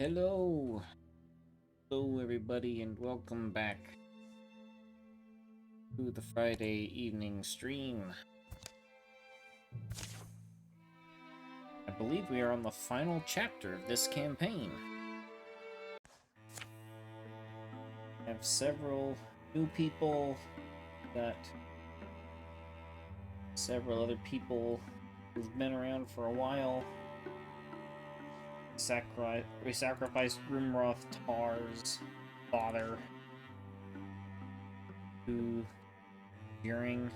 Hello, everybody, and welcome back to the Friday evening stream. I believe we are on the final chapter of this campaign. I have several new people, got several other people who've been around for a while. We sacrificed Grimroth Tar's father to during.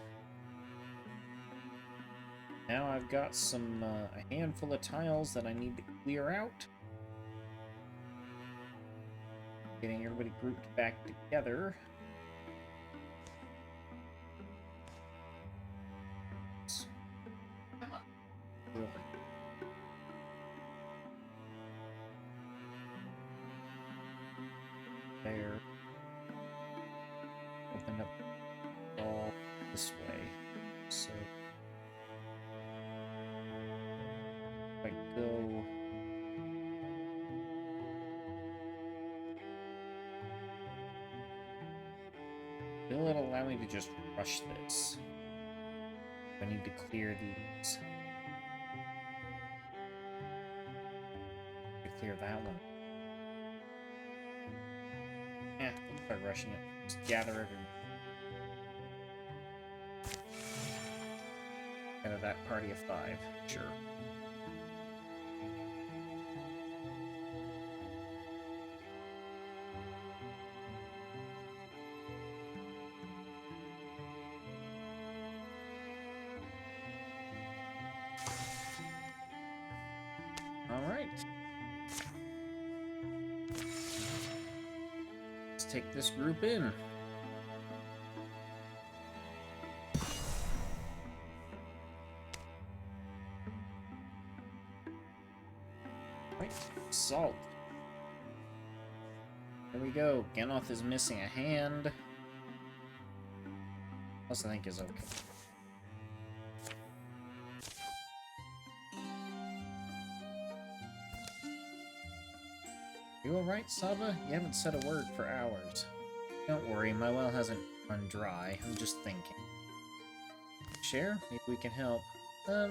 Now I've got a handful of tiles that I need to clear out. Getting everybody grouped back together. There. Open up all this way. So if I go will it allow me to just rush this? I need to clear these. To clear that one. By rushing it. Just gather everyone. Out of that party of 5, sure. Alright. Let's take this group in. Right, salt. There we go. Genoth is missing a hand. Plus I think is okay. You alright, Saba? You haven't said a word for hours. Don't worry, my well hasn't run dry. I'm just thinking. Share? Maybe we can help. I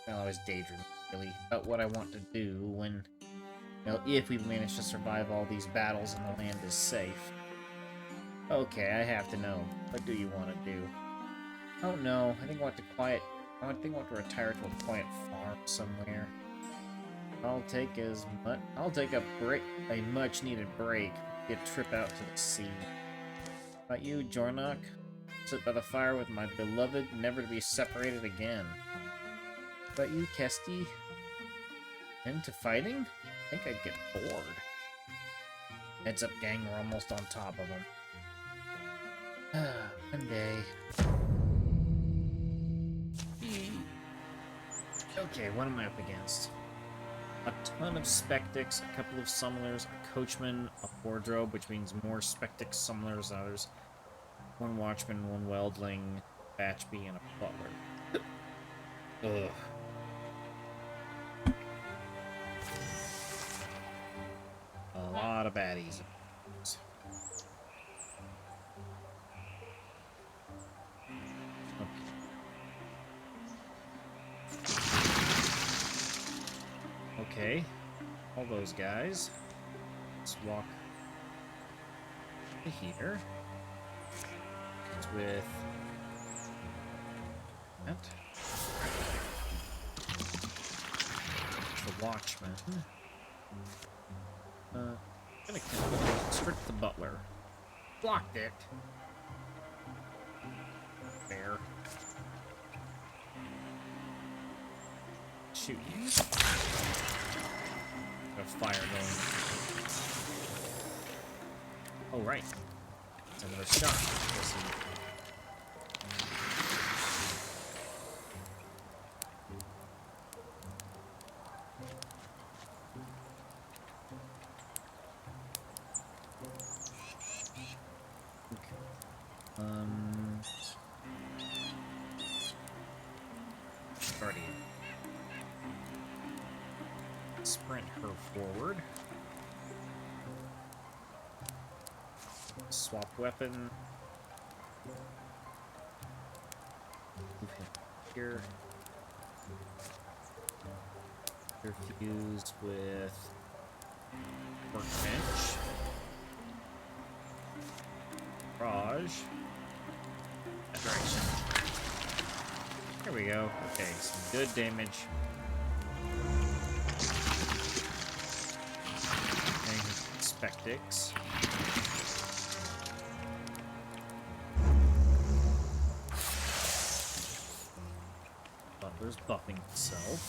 was daydreaming, really, about what I want to do when, if we manage to survive all these battles and the land is safe. Okay, I have to know. What do you want to do? Oh no, I think I want to retire to a quiet farm somewhere. I'll take a much-needed break. A trip out to the sea. About you, Jornok? Sit by the fire with my beloved, never to be separated again. About you, Kesti? Into fighting? I think I'd get bored. Heads up, gang, we're almost on top of them. One day. Okay, what am I up against? A ton of Spectics, a couple of Summoners, a Coachman, a Wardrobe, which means more Spectics, Summoners than others, one Watchman, one Weldling, Batchby, and a Butler. Ugh. A lot of baddies. Okay, all those guys. Let's walk to here. It's with that. The Watchman. I'm gonna constrict the Butler. Blocked it. Fair. Shoot you. Got fire going. Oh, right. It's another shot. sprint her forward. Swap weapon. Move him here. Fuse with Workbench. Raj. That direction. There we go. Okay, some good damage. And Spectix. Butler's buffing himself.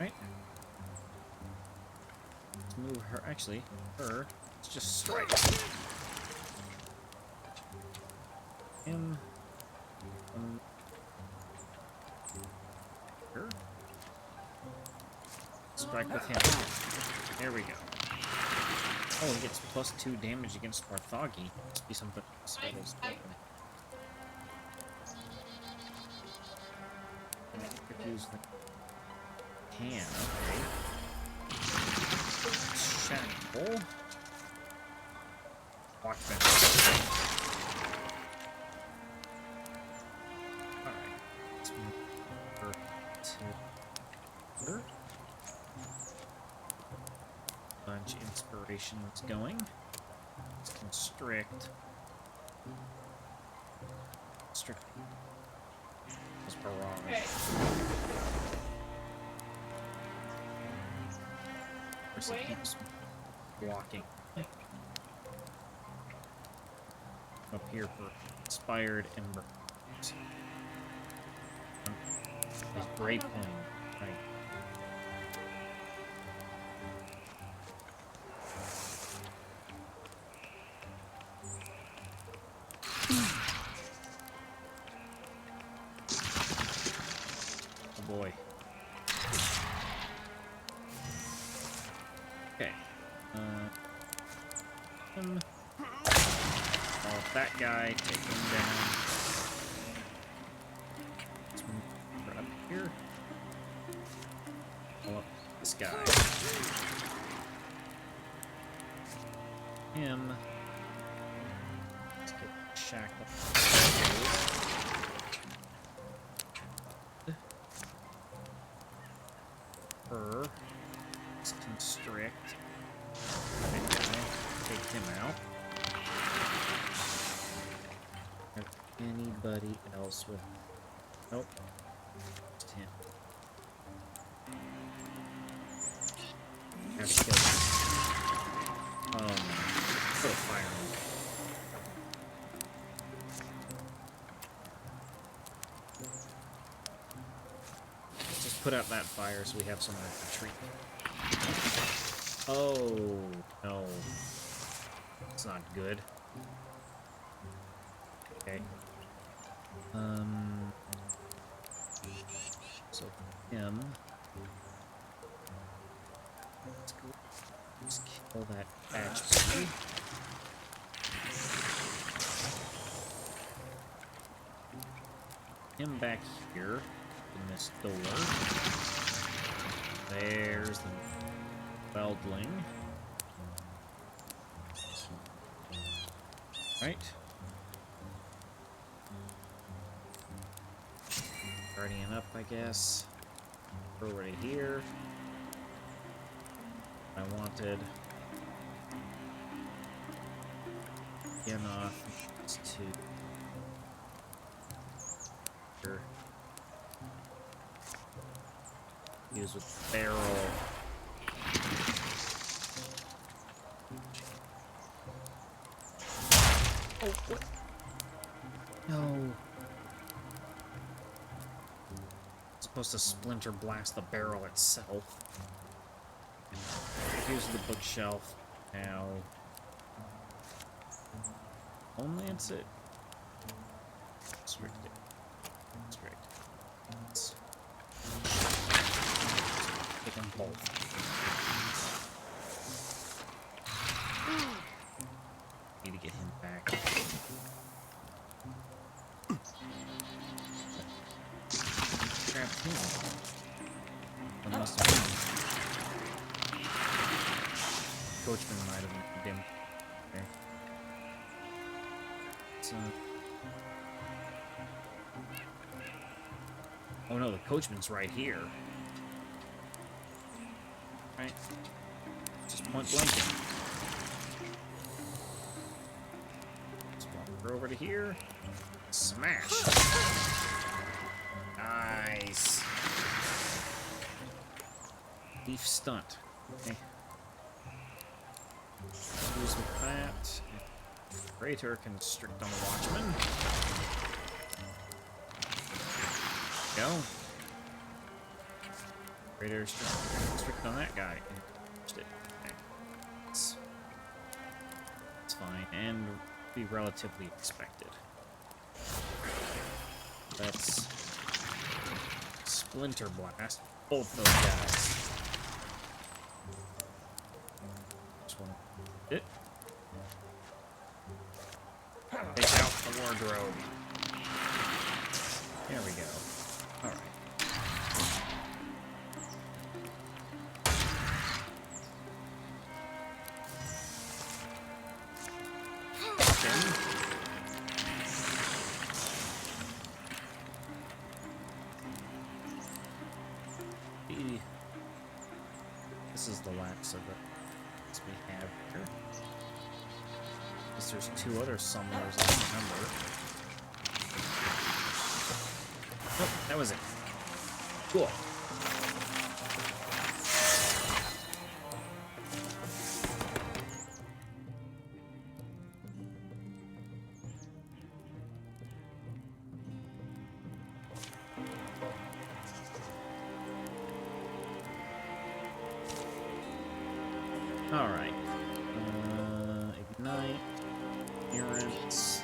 Right? Let's move her. Actually, her. Let's just strike. Him. Her. Strike with him. There we go. Oh, he gets +2 damage against Barthagi. Must be something else. Use the can, okay. Shackle. Watch that. Alright. Let's move her to her. Bunch inspiration that's going. Let's constrict. Constrict. That's barrage. Where's it keeps walking? Up here for inspired ember. There's Brave Plane. Right. Oh boy. Okay. Off that guy, take him down. Let's move her up here. Pull up this guy. Him. Let's get shackled. Her. Let's constrict. Take him out. Have anybody else with? Nope. Just him. Have to kill him. Oh no. Put a fire on him. Just put out that fire so we have somewhere to retreat. Oh no. It's not good. Okay. So him. Let's kill that HP. Him back here in this door. There's the Weldling. Right. Guardian up, I guess. We're already here. I wanted Genoth to use with barrel. Oh, what? No. It's supposed to splinter blast the barrel itself. Here's the bookshelf. Now. Only it's it. Strict it. Strict. Let's take them both. Need to get him back. Grabbed him. What must have been? coachman might have moved him. Okay. So... Oh no, the coachman's right here. Right. Just point blank him. Just walk her over to here. Smash! Nice! Leaf stunt. Okay. Use with that. Crater can strict on the Watchman. Go. Crater strict on that guy. Okay. It's fine and be relatively expected. Let's Splinter Blast both those guys. Just one. It. Take out the wardrobe. There we go. Alright. This is the last of it we have here. Guess there's two other summoners I remember. Nope, that was it. Cool. Alright. Ignite. Endurance.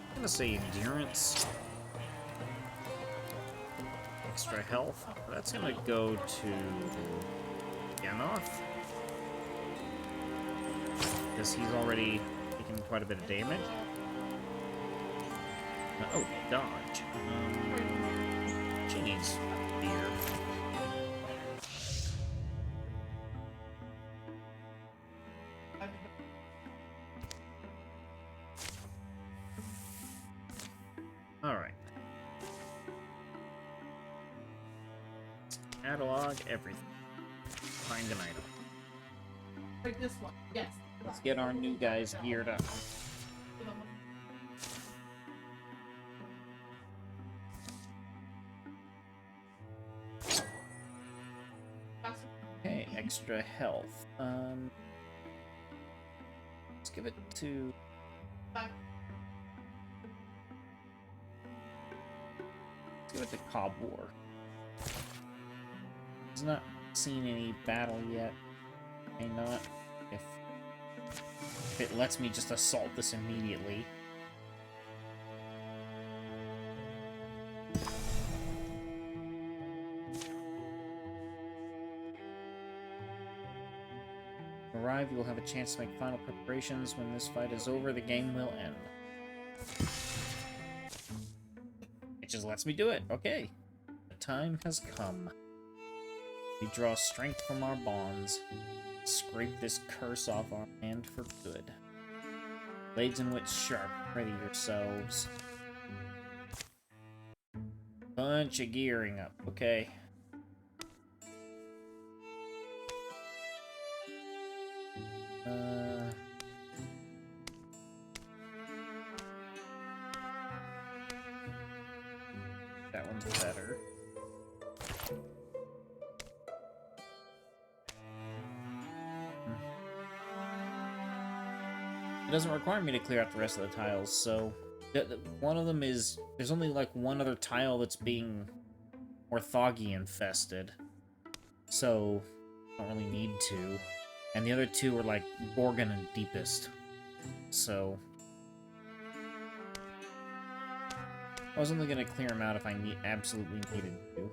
I'm gonna say endurance. Extra health. That's gonna go to Yanoth. Because he's already taken quite a bit of damage. Oh, dodge. She needs beer. Alright. Catalog everything. Find an item. Like this one, yes. Let's get our new guys geared up. Okay, extra health. Let's give it to... Let's give it to Cobwar. He's not seen any battle yet. May not. If it lets me just assault this immediately. Arrive, you will have a chance to make final preparations. When this fight is over, the game will end. It just lets me do it. Okay. The time has come. We draw strength from our bonds. Scrape this curse off our hand for good. Blades and wits sharp, ready yourselves. Bunch of gearing up, okay. That one's better. It doesn't require me to clear out the rest of the tiles, so... one of them is... There's only, like, one other tile that's being Orthogi infested. So, I don't really need to. And the other two are, like, Gorgon and Deepest. So... I was only gonna clear them out if I absolutely needed to.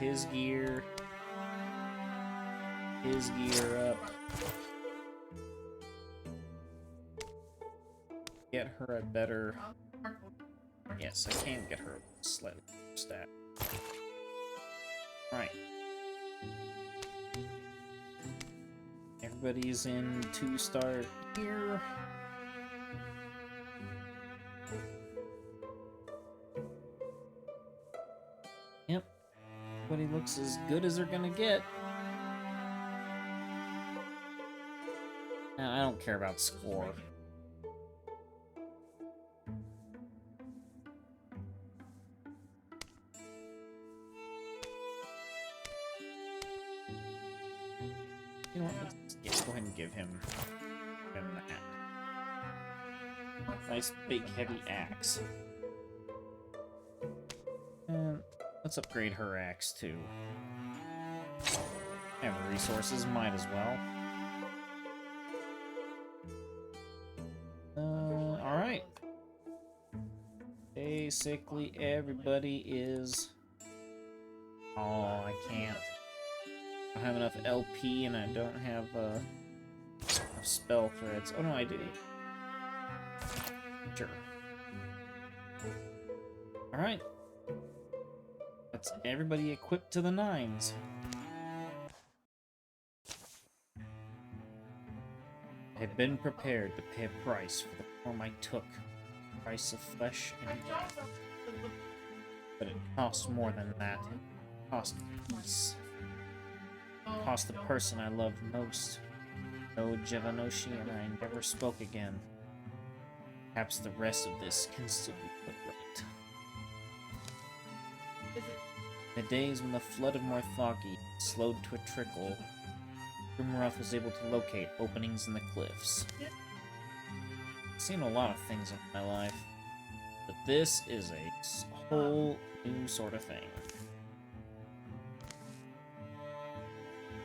his gear. His gear up. Get her a better... Yes, I can get her a slightly better stat. Right. Everybody's in 2-star gear. Yep. Everybody looks as good as they're gonna get. Now, I don't care about score. You know what? Let's go ahead and give him that. Nice big heavy axe. And let's upgrade her axe too. I have the resources, might as well. Alright. Basically everybody is... Oh, I can't. I don't have enough LP and I don't have enough spell threads. Oh no, I do. Sure. Alright. That's everybody equipped to the 9s. I had been prepared to pay a price for the form I took. Price of flesh and blood. But it cost more than that. It cost peace. It cost the person I loved most. No Jevanoshi and I never spoke again. Perhaps the rest of this can still be put right. In the days when the flood of Morthagi slowed to a trickle, Grimroth was able to locate openings in the cliffs. I've seen a lot of things in my life, but this is a whole new sort of thing.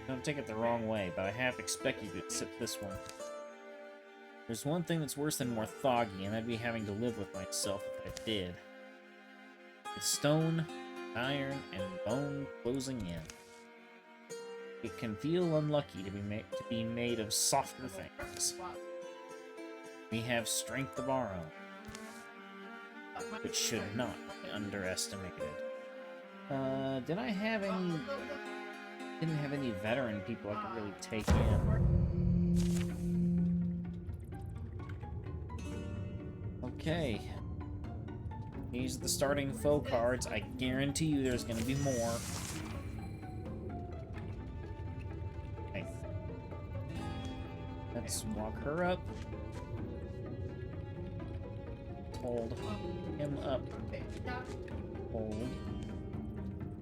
Don't take it the wrong way, but I half expect you to accept this one. There's one thing that's worse than Morthagi, and that'd be having to live with myself if I did. With stone, iron, and bone closing in. It can feel unlucky to be made of softer things. We have strength of our own, which should not be underestimated. Did I have any... Didn't have any veteran people I could really take in. Okay. These are the starting foe cards. I guarantee you there's gonna be more. Okay. Let's walk her up. Hold him up. Hold.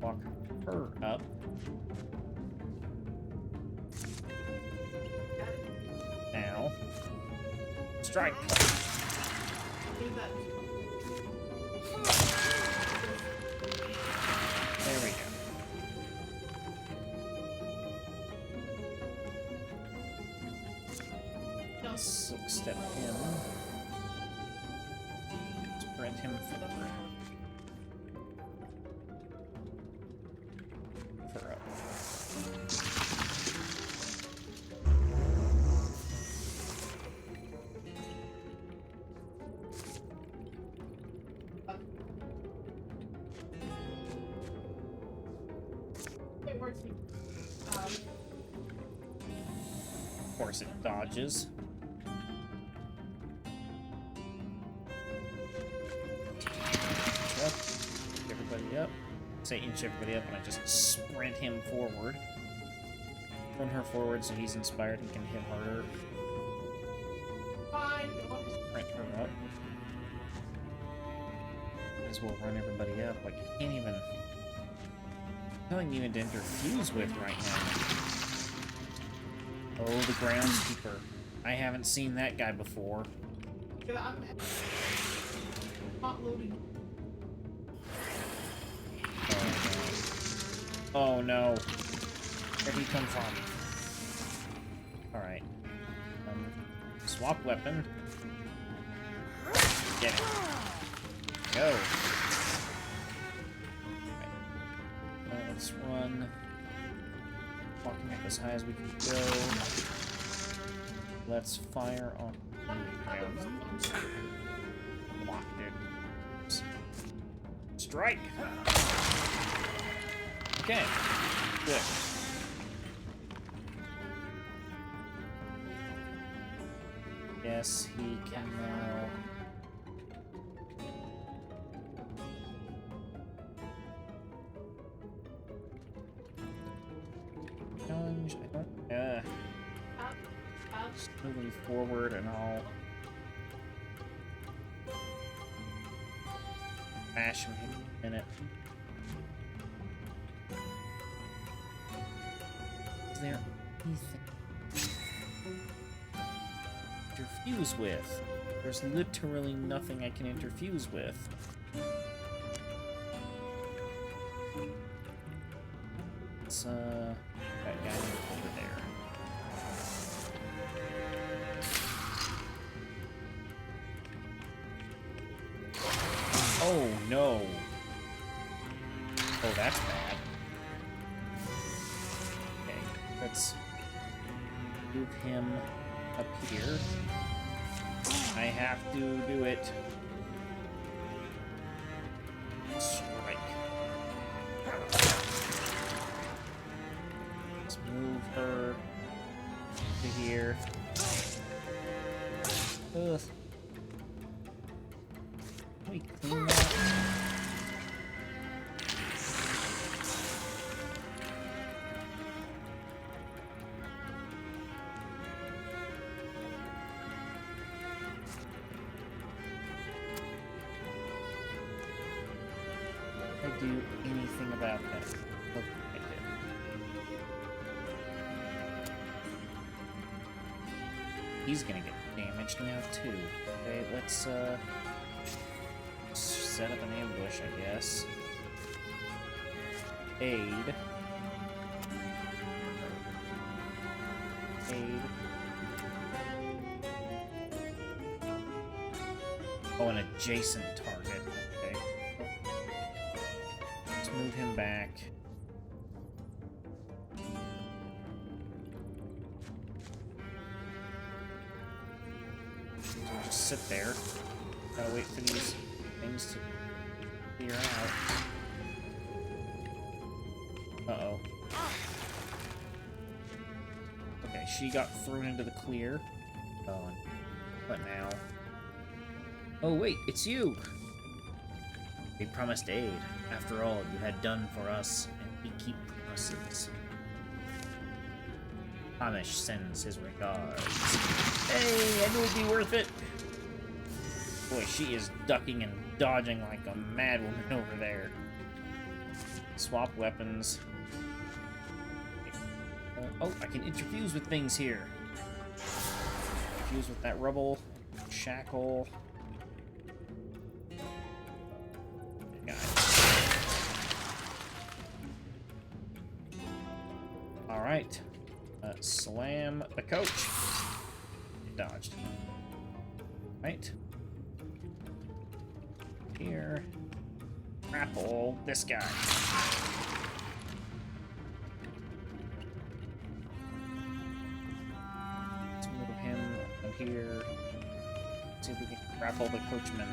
Walk her up. Now. Strike. There we go. Silk step him. Sprint him forward. For up. Of course it dodges. Everybody up. Say inch everybody up and I just sprint him forward. Run her forward so he's inspired and can hit harder. Sprint her up. Might as well run everybody up. Like, I can't even... Nothing even to interfuse with right now. Oh, the groundskeeper. I haven't seen that guy before. Oh no. Where'd he come from? Alright. Swap weapon. Get it. Go. Let's run. Walking up as high as we can go. Let's fire on the blocked it. Strike! Okay. Good. Yes, he can now. Challenge. I don't. Just moving forward and I'll mash him in a minute. Is there anything to interfuse with? There's literally nothing I can interfuse with. It's that guy over there. Oh no. Oh, that's bad. Okay, let's move him up here. I have to do it. Strike. Let's move her to here. Ugh. Can we clean that? Do anything about that. Look, I did. He's gonna get damaged now too. Okay, let's set up an ambush, I guess. Aid. Oh, an adjacent target. Okay. Move him back. So just sit there. Gotta wait for these things to clear out. Uh-oh. Okay, she got thrown into the clear. Oh, what now? Oh wait, it's you! We promised aid. After all, you had done for us, and we keep promises. Amish sends his regards. Hey, I knew it'd be worth it! Boy, she is ducking and dodging like a mad woman over there. Swap weapons. Oh, I can interfuse with things here. Interfuse with that rubble. Shackle. Alright. Slam the coach. Dodged. Right. Here. Grapple this guy. Let's move him up here. See if we can grapple the coachman.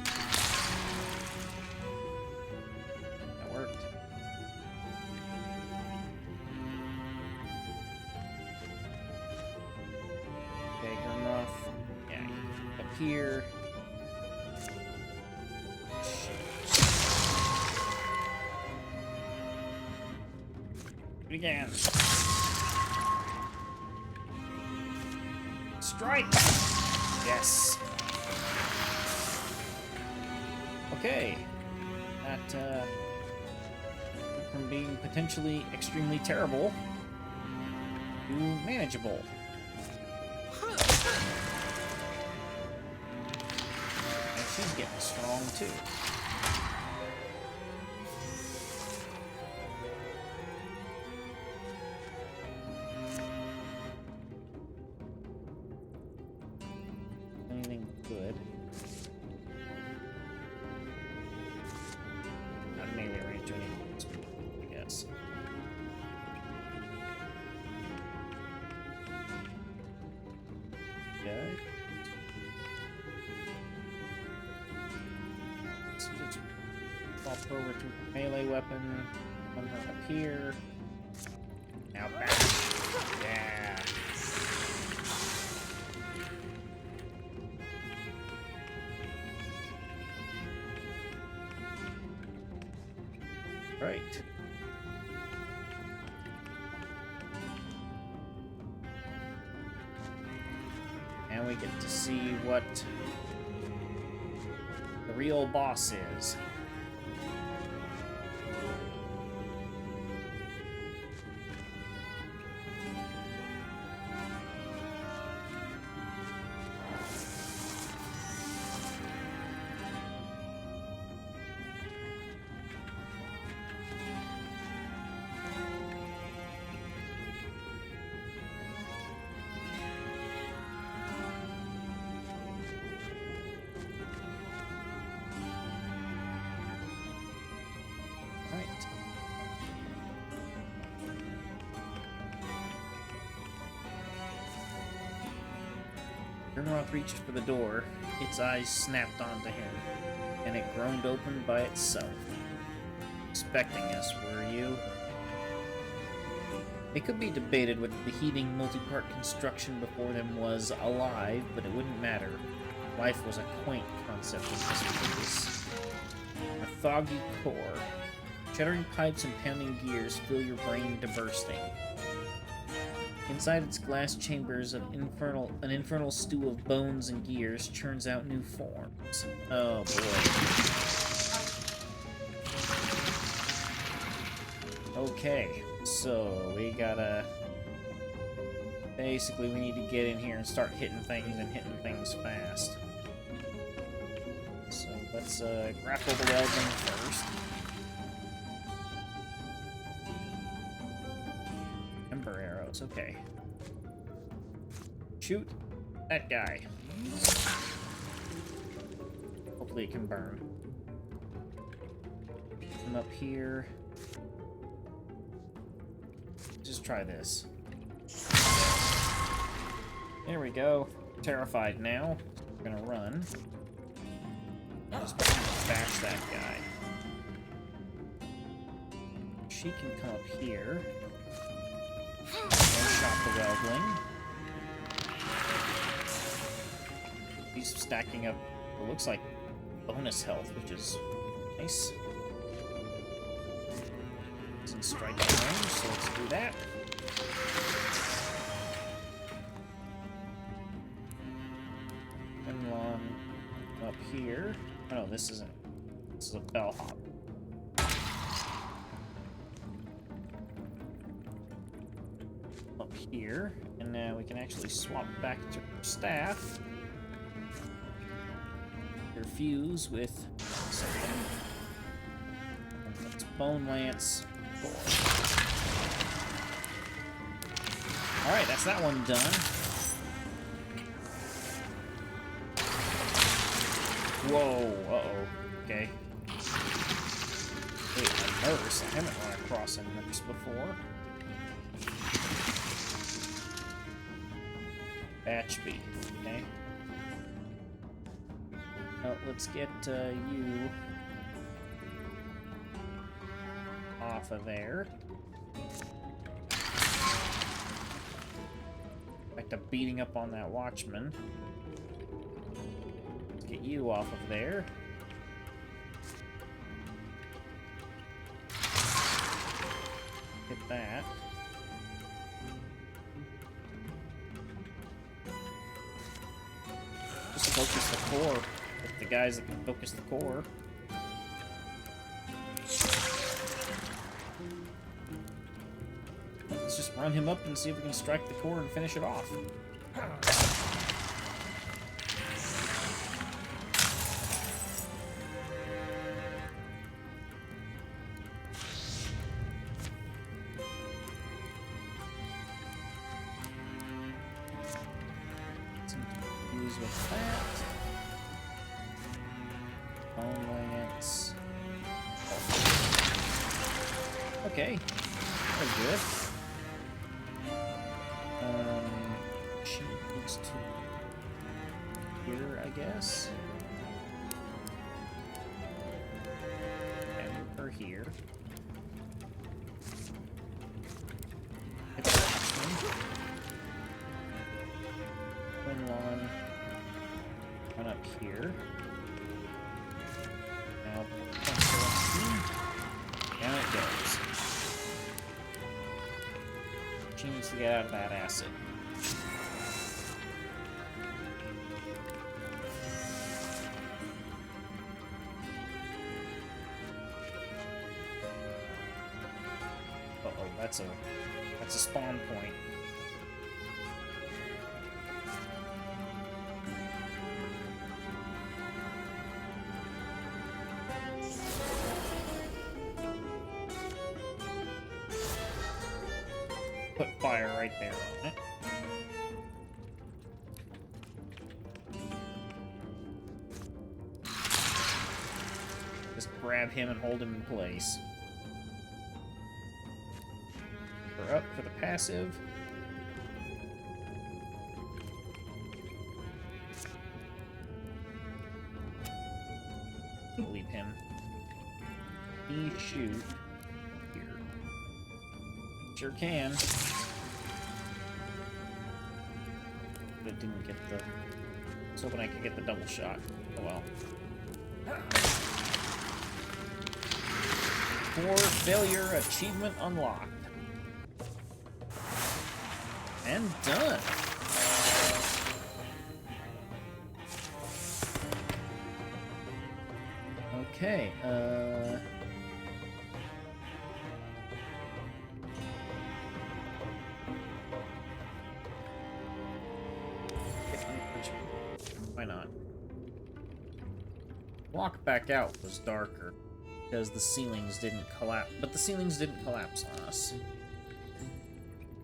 That worked. Here. Again. Strike! Yes. Okay. That, from being potentially extremely terrible to manageable. She's getting strong too. Anything good? Not melee range or anything, I guess. Swap over to melee weapon. One up here. Now back. Yeah. Right. And we get to see what the real boss is. Grimrock reached for the door. Its eyes snapped onto him, and it groaned open by itself. Expecting us, were you? It could be debated whether the heating multi-part construction before them was alive, but it wouldn't matter. Life was a quaint concept in this place. A foggy core. Shuddering pipes and pounding gears fill your brain to bursting. Inside its glass chambers, an infernal stew of bones and gears churns out new forms. Oh boy. Okay, so we gotta... Basically, we need to get in here and start hitting things fast. So let's grapple the welding first. Ember arrows, okay. Shoot that guy. Hopefully it can burn. Come up here. Just try this. There we go. Terrified now. We're gonna run. Just bash that guy. She can come up here. One-shot the Weldling. He's stacking up what looks like bonus health, which is nice. He's in striking range, so let's do that. Long up here. Oh no, this isn't. This is a bellhop. Up here, and now we can actually swap back to our staff. Your fuse with something. Let's Bone Lance. Alright, that's that one done. Whoa, uh-oh. Okay. Wait, a nurse? I haven't run across a nurse before. Batchby, okay. Well, let's get you off of there. Back to beating up on that watchman. Let's get you off of there. Hit that. Just focus the core with the guys that can focus the core. Let's just run him up and see if we can strike the core and finish it off. Use with that. Bone Lance. Okay, that was good. She needs to here, I guess. Okay. here. Twin lawn. Run up here. Now, down it goes. She needs to get out of that acid. Uh-oh, that's a spawn point. Put fire right there on it. Just grab him and hold him in place. We're up for the passive. Leave him. He shoot here. Sure can. But it didn't get the... I was hoping I could get the double shot. Oh well. For failure, achievement unlocked. And done. Okay, why not? Walk back out was darker because the ceilings didn't collapse, but the ceilings didn't collapse on us.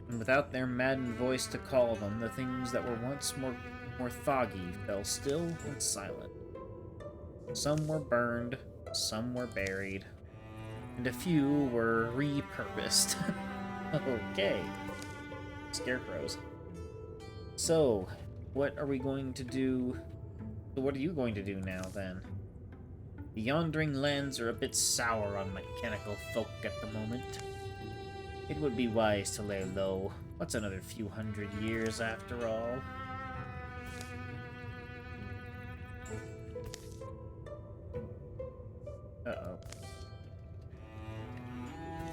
And without their maddened voice to call them, the things that were once more foggy fell still and silent. Some were burned, some were buried, and a few were repurposed. Okay. Scarecrows. So, what are we going to do? What are you going to do now, then? The Yondering lands are a bit sour on mechanical folk at the moment. It would be wise to lay low. What's another few hundred years, after all? Uh-oh.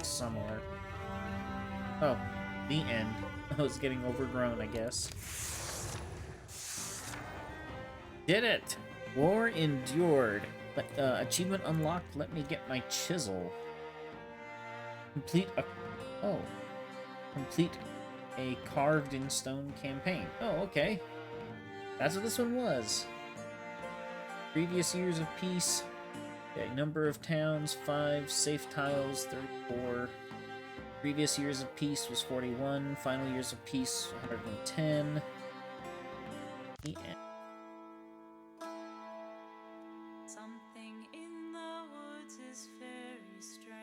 Similar. Oh, the end. I was getting overgrown, I guess. Did it! War endured. But, achievement unlocked, let me get my chisel. Complete a carved-in-stone campaign. Oh, okay. That's what this one was. Previous years of peace. Okay, number of towns, 5. Safe tiles, 34. Previous years of peace was 41. Final years of peace, 110. The end. Something in the woods is very strange.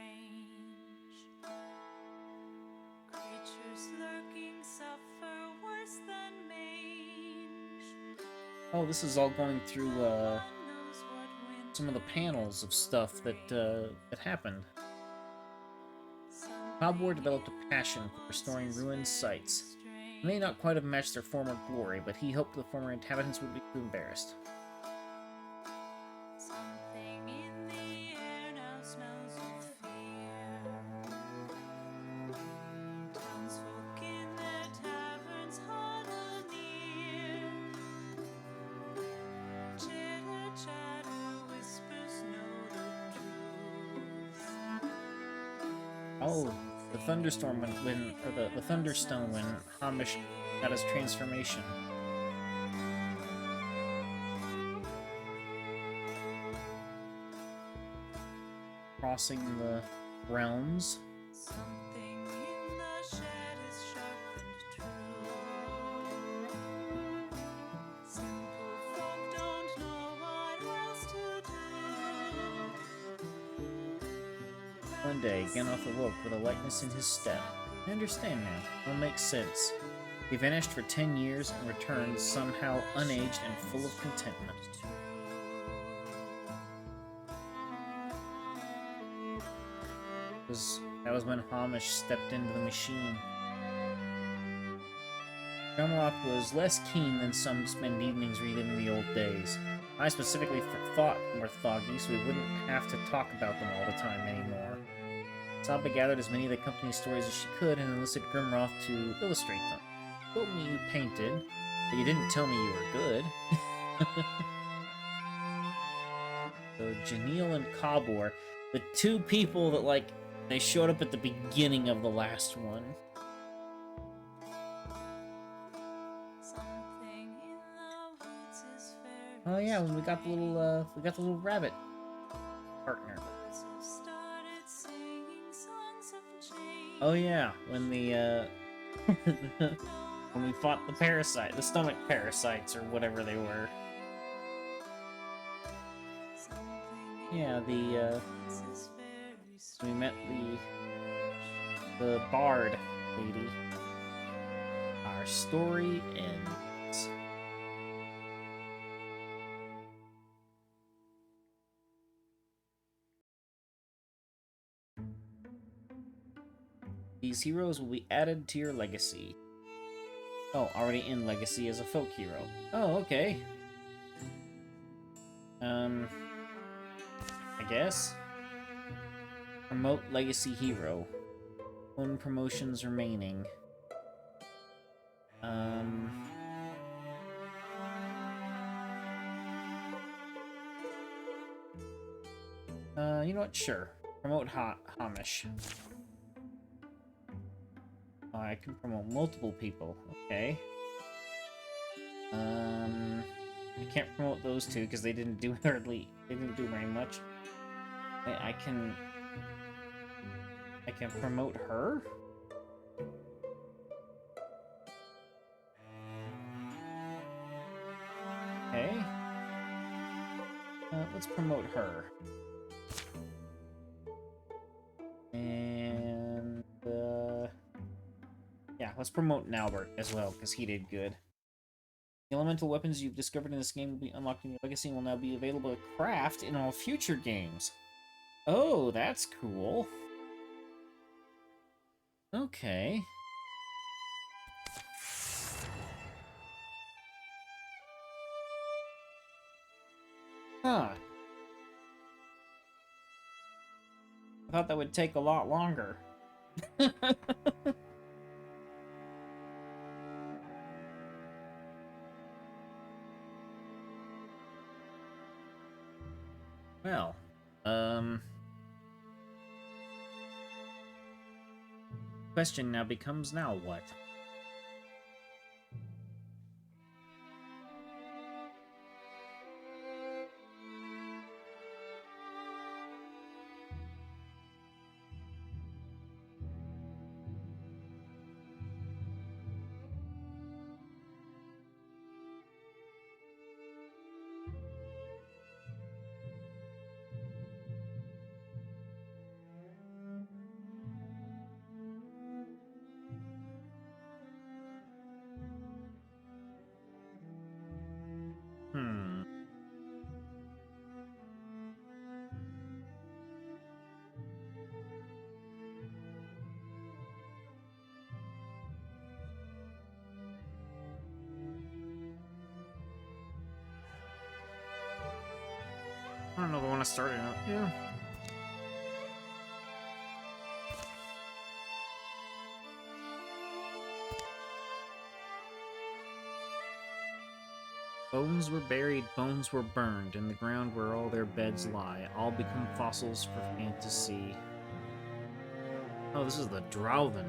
Creatures lurking suffer worse than mange. Oh, this is all going through, some of the panels of stuff that happened. Cobwar developed a passion for restoring ruined sites. They may not quite have matched their former glory, but he hoped the former inhabitants would be too embarrassed. Something in the air now smells of fear. Townsfolk in their taverns huddle near. Chitter chatter whispers know the truth. Oh, the thunderstorm the thunderstone when Hamish got his transformation. Crossing the realms. Something in the shed is sharp and true. Simple folk don't know what else to do. One day, Gandalf awoke with a lightness in his step. I understand now. All makes sense. He vanished for 10 years and returned somehow unaged and full of contentment. That was when Hamish stepped into the machine. Grimlock was less keen than some to spend evenings reliving the old days. I specifically thought more foggy, so we wouldn't have to talk about them all the time anymore. Saba gathered as many of the company's stories as she could and enlisted Grimroth to illustrate them. You told me you painted, but you didn't tell me you were good. So Janelle and Kabor, the two people that, like, they showed up at the beginning of the last one. Oh yeah, when we got the little rabbit partner. Oh yeah, when the when we fought the stomach parasites or whatever they were. Yeah, we met the bard lady. Our story ends. These heroes will be added to your legacy. Oh, already in legacy as a folk hero. Oh, okay. I guess. Promote legacy hero. Own promotions remaining. You know what? Sure. Promote Hamish. Oh, I can promote multiple people. Okay. I can't promote those two because they didn't do hardly. They didn't do very much. I can promote her. Okay. Let's promote her. And yeah, let's promote Naubert as well because he did good. The elemental weapons you've discovered in this game will be unlocked in your legacy and will now be available to craft in all future games. Oh, that's cool. Okay. Huh. I thought that would take a lot longer. Well, question now becomes now what? I don't know if I want to start it out. Yeah. Bones were buried, bones were burned, in the ground where all their beds lie, all become fossils for fantasy. Oh, this is the Drowthen.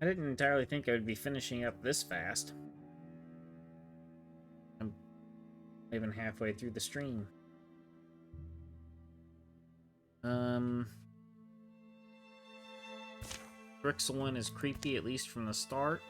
I didn't entirely think I would be finishing up this fast. I'm even halfway through the stream. Brixel one is creepy, at least from the start.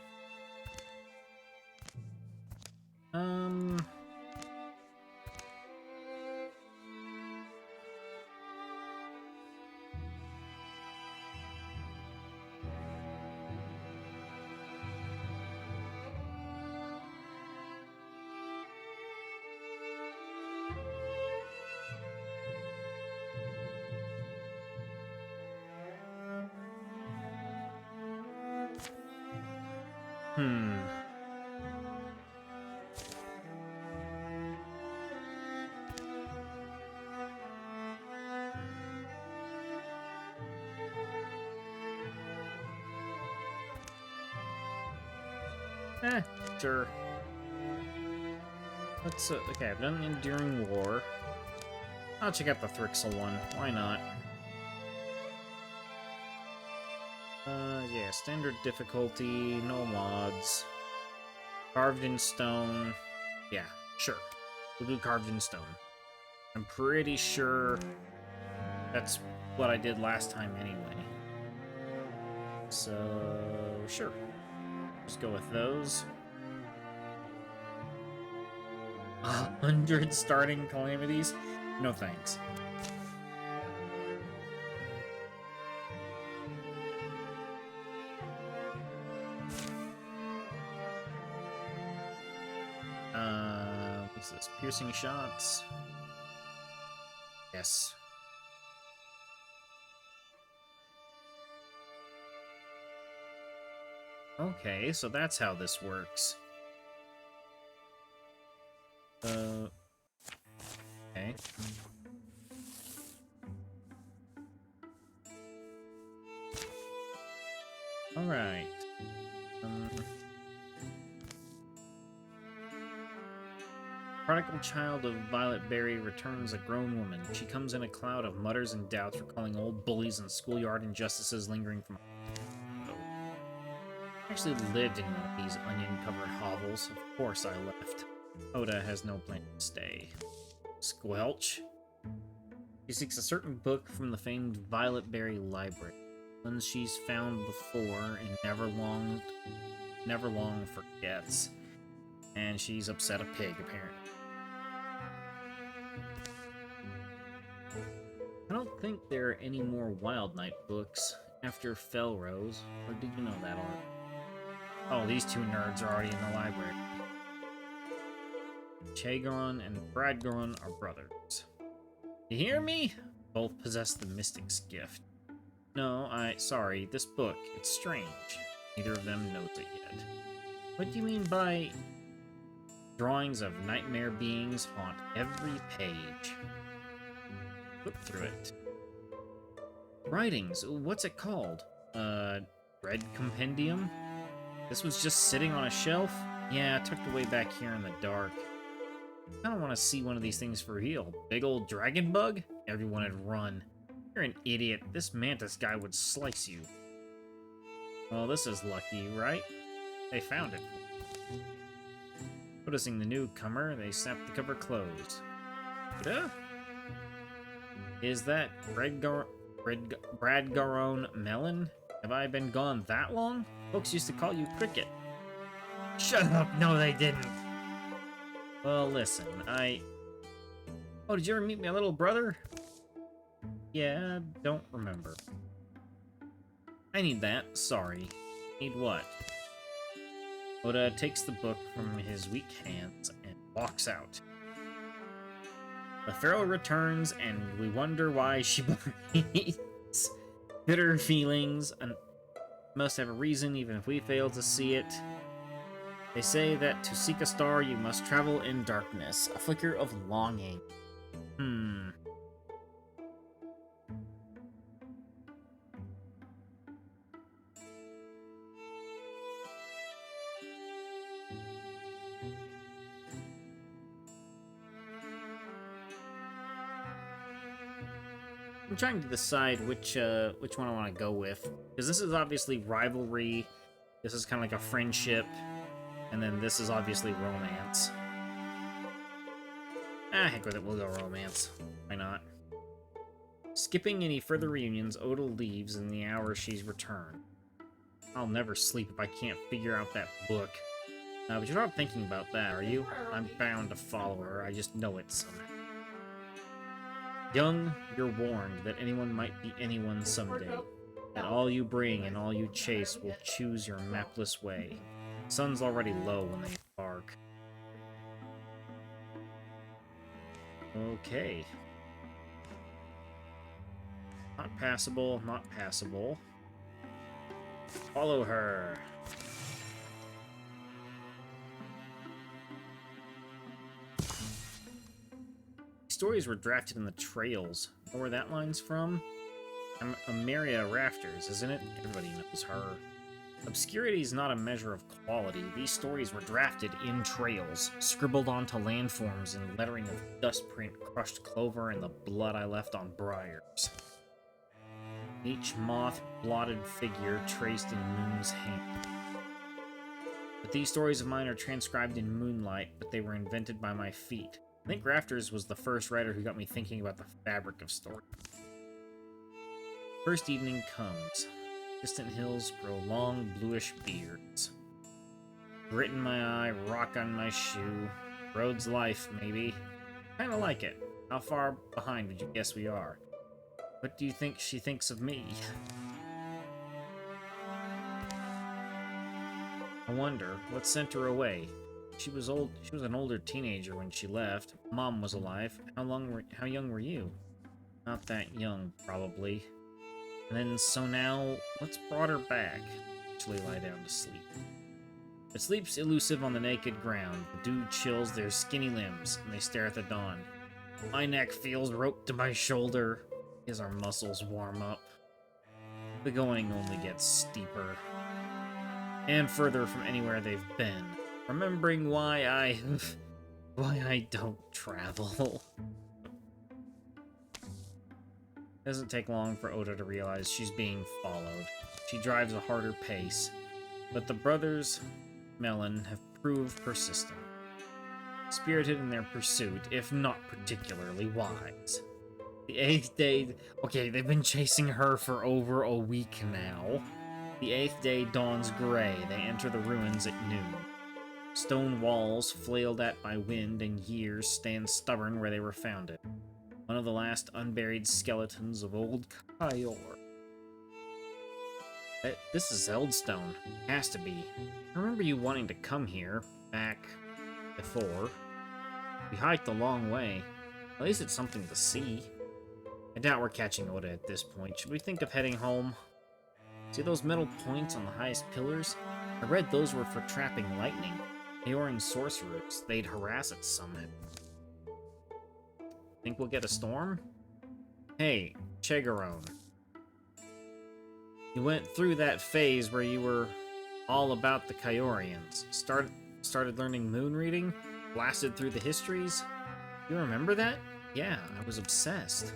Sure. Let's, okay, I've done Enduring War. I'll check out the Thrixel one. Why not? Yeah, standard difficulty, no mods. Carved in stone. Yeah, sure. We'll do carved in stone. I'm pretty sure that's what I did last time anyway. So, sure. Just go with those. 100 starting calamities? No thanks. What's this? Piercing shots? Yes. Okay, so that's how this works. Okay. Alright. Prodigal child of Violet Berry returns a grown woman. She comes in a cloud of mutters and doubts, recalling old bullies and schoolyard injustices lingering from... I actually lived in one of these onion-covered hovels. Of course I left. Oda has no plan to stay. Squelch. She seeks a certain book from the famed Violet Berry Library. One she's found before and never long forgets. And she's upset a pig, apparently. I don't think there are any more Wild Knight books after Felrose, or did you know that already? Oh, these two nerds are already in the library. Chagon and Bradgoron are brothers. You hear me? Both possess the Mystic's gift. No, sorry, this book, it's strange. Neither of them knows it yet. What do you mean by... Drawings of nightmare beings haunt every page. Flip through it. Writings, what's it called? Red Compendium? This was just sitting on a shelf? Yeah, tucked away back here in the dark. I don't want to see one of these things for real. Big old dragon bug? Everyone had run. You're an idiot. This mantis guy would slice you. Well, this is lucky, right? They found it. Noticing the newcomer, they snapped the cover closed. Is that Bradgoron Melon? Have I been gone that long? Folks used to call you Cricket. Shut up! No, they didn't! Well, listen, Oh, did you ever meet my little brother? Yeah, don't remember. I need that, sorry. Need what? Oda takes the book from his weak hands and walks out. The Pharaoh returns, and we wonder why she breathes. Bitter feelings, and must have a reason even if we fail to see it. They say that to seek a star, you must travel in darkness. A flicker of longing. I'm trying to decide which one I want to go with, because this is obviously rivalry, This is kind of like a friendship, and then this is obviously romance. Ah, heck with it, we'll go romance. Why not? Skipping any further reunions, Oda leaves in the hour she's returned. I'll never sleep if I can't figure out that book. But you're not thinking about that, are you? I'm bound to follow her, I just know it somehow. Young, you're warned that anyone might be anyone someday. That all you bring and all you chase will choose your mapless way. The sun's already low when they embark. Okay. Not passable, not passable. Follow her. Stories were drafted in the trails. Know where that line's from? Ameria Rafters, isn't it? Everybody knows her. Obscurity is not a measure of quality. These stories were drafted in trails, scribbled onto landforms in lettering of dust print, crushed clover, and the blood I left on briars. Each moth-blotted figure traced in Moon's hand. But these stories of mine are transcribed in moonlight, but they were invented by my feet. I think Rafters was the first writer who got me thinking about the fabric of story. First evening comes. Distant hills grow long, bluish beards. Grit in my eye, rock on my shoe. Road's life, maybe. Kinda like it. How far behind would you guess we are? What do you think she thinks of me? I wonder, what sent her away? She was an older teenager when she left. Mom was alive. How young were you? Not that young, probably. And then, so now, what's brought her back? Actually lie down to sleep. But sleep's elusive on the naked ground. The dew chills their skinny limbs, and they stare at the dawn. My neck feels roped to my shoulder as our muscles warm up. The going only gets steeper. And further from anywhere they've been. Remembering why I don't travel. It doesn't take long for Oda to realize she's being followed. She drives a harder pace, but the brothers Melon have proved persistent. Spirited in their pursuit, if not particularly wise. The 8th day... Okay, they've been chasing her for over a week now. The 8th day dawns gray. They enter the ruins at noon. Stone walls, flailed at by wind and years, stand stubborn where they were founded. One of the last unburied skeletons of old Kayor. This is Eldstone. Has to be. I remember you wanting to come here, back before. We hiked a long way. At least it's something to see. I doubt we're catching Oda at this point. Should we think of heading home? See those metal points on the highest pillars? I read those were for trapping lightning. Kayoran sorcerers. They'd harass it somehow. Think we'll get a storm? Hey, Chegaron. You went through that phase where you were all about the Kayorians. Started learning moon reading? Blasted through the histories? You remember that? Yeah, I was obsessed.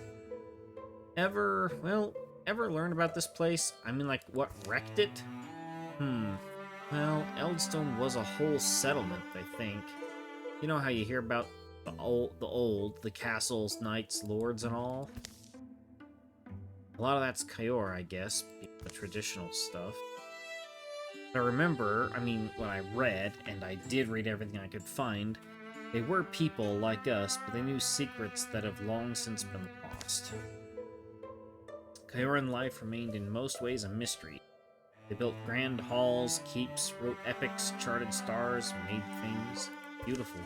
Ever learn about this place? I mean, like, what wrecked it? Well, Eldstone was a whole settlement, I think. You know how you hear about the castles, knights, lords, and all? A lot of that's Kayor, I guess, the traditional stuff. But I remember, when I read, and I did read everything I could find, they were people like us, but they knew secrets that have long since been lost. Kayoran life remained in most ways a mystery. They built grand halls, keeps, wrote epics, charted stars, made things beautiful.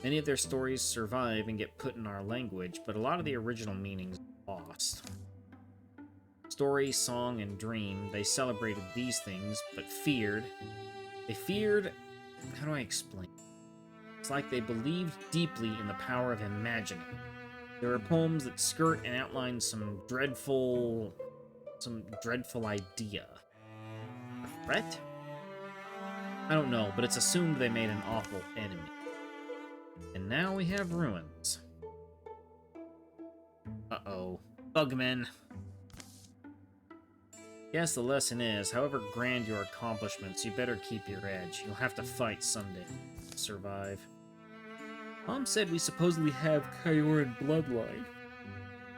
Many of their stories survive and get put in our language, but a lot of the original meanings are lost. Story, song, and dream, they celebrated these things, but They feared... How do I explain? It's like they believed deeply in the power of imagining. There are poems that skirt and outline some dreadful idea. A threat? I don't know, but it's assumed they made an awful enemy. And now we have ruins. Uh-oh. Bugmen. Yes, the lesson is, however grand your accomplishments, you better keep your edge. You'll have to fight someday to survive. Mom said we supposedly have Kyoran bloodline.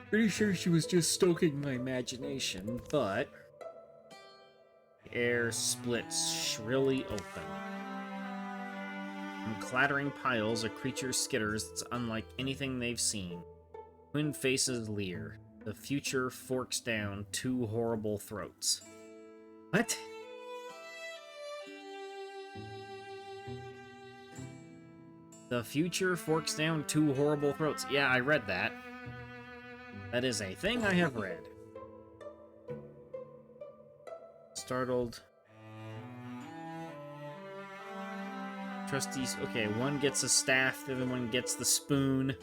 Pretty sure she was just stoking my imagination, but... The air splits shrilly open. From clattering piles, a creature skitters that's unlike anything they've seen. Twin faces leer. The future forks down two horrible throats. What? The future forks down two horrible throats. Yeah, I read that. That is a thing I have read. Startled. Trustees. Okay, one gets a staff, the other one gets the spoon.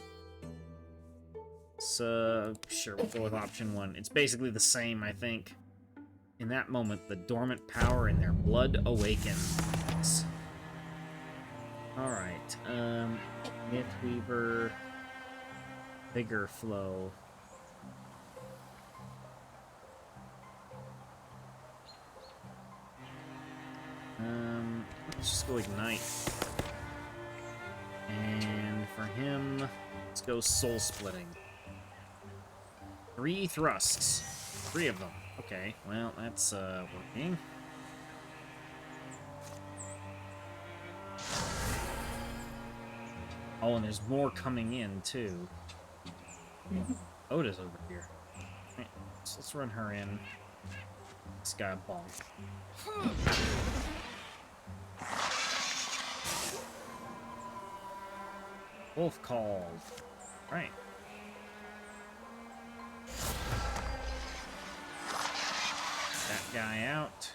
So, sure, we'll go with option one. It's basically the same, I think. In that moment, the dormant power in their blood awakens. Alright, Mythweaver, Vigor Flow. Let's just go Ignite. And for him, let's go Soul Splitting. 3 thrusts. 3 of them. Okay, well, that's, working. Oh, and there's more coming in, too. Oda's over here. Right, so let's run her in. This guy bomb. Wolf called. Right. That guy out.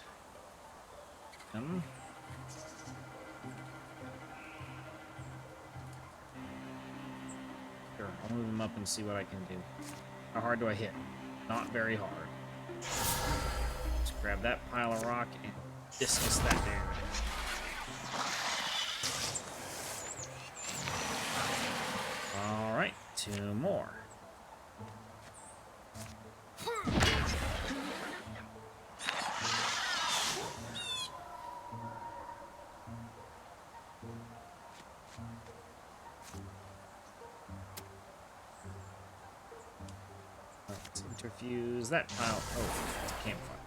Sure, I'll move him up and see what I can do. How hard do I hit? Not very hard. Let's grab that pile of rock and discus that down. Alright, 2 more. Let's interfuse that pile. Oh, it's a campfire.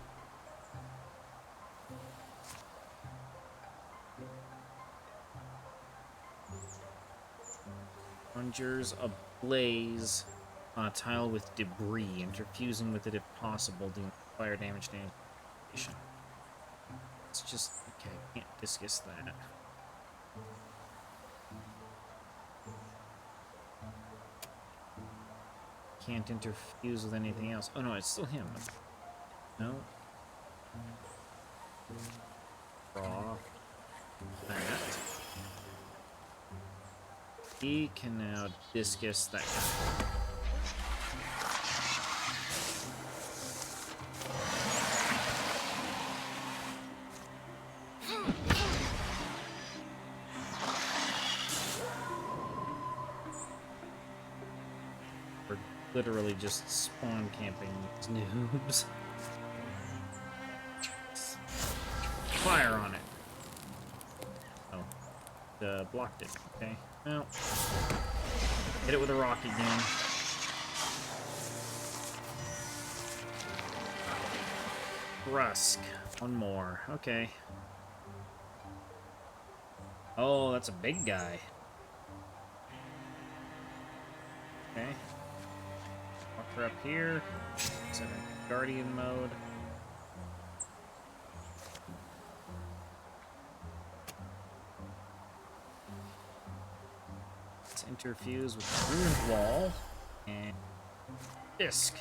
Conjures a blaze on a tile with debris, interfusing with it if possible, doing fire damage to animation. It's just... okay, can't discus that. Can't interfuse with anything else. Oh no, it's still him. No. Draw that. He can now discus that guy. We're literally just spawn camping these noobs. Fire on it. Oh, blocked it. Okay. Well, hit it with a rock again. Rusk. One more. Okay. Oh, that's a big guy. Okay. Walk her up here. Set her in guardian mode. Interfuse with the ruined wall and disc.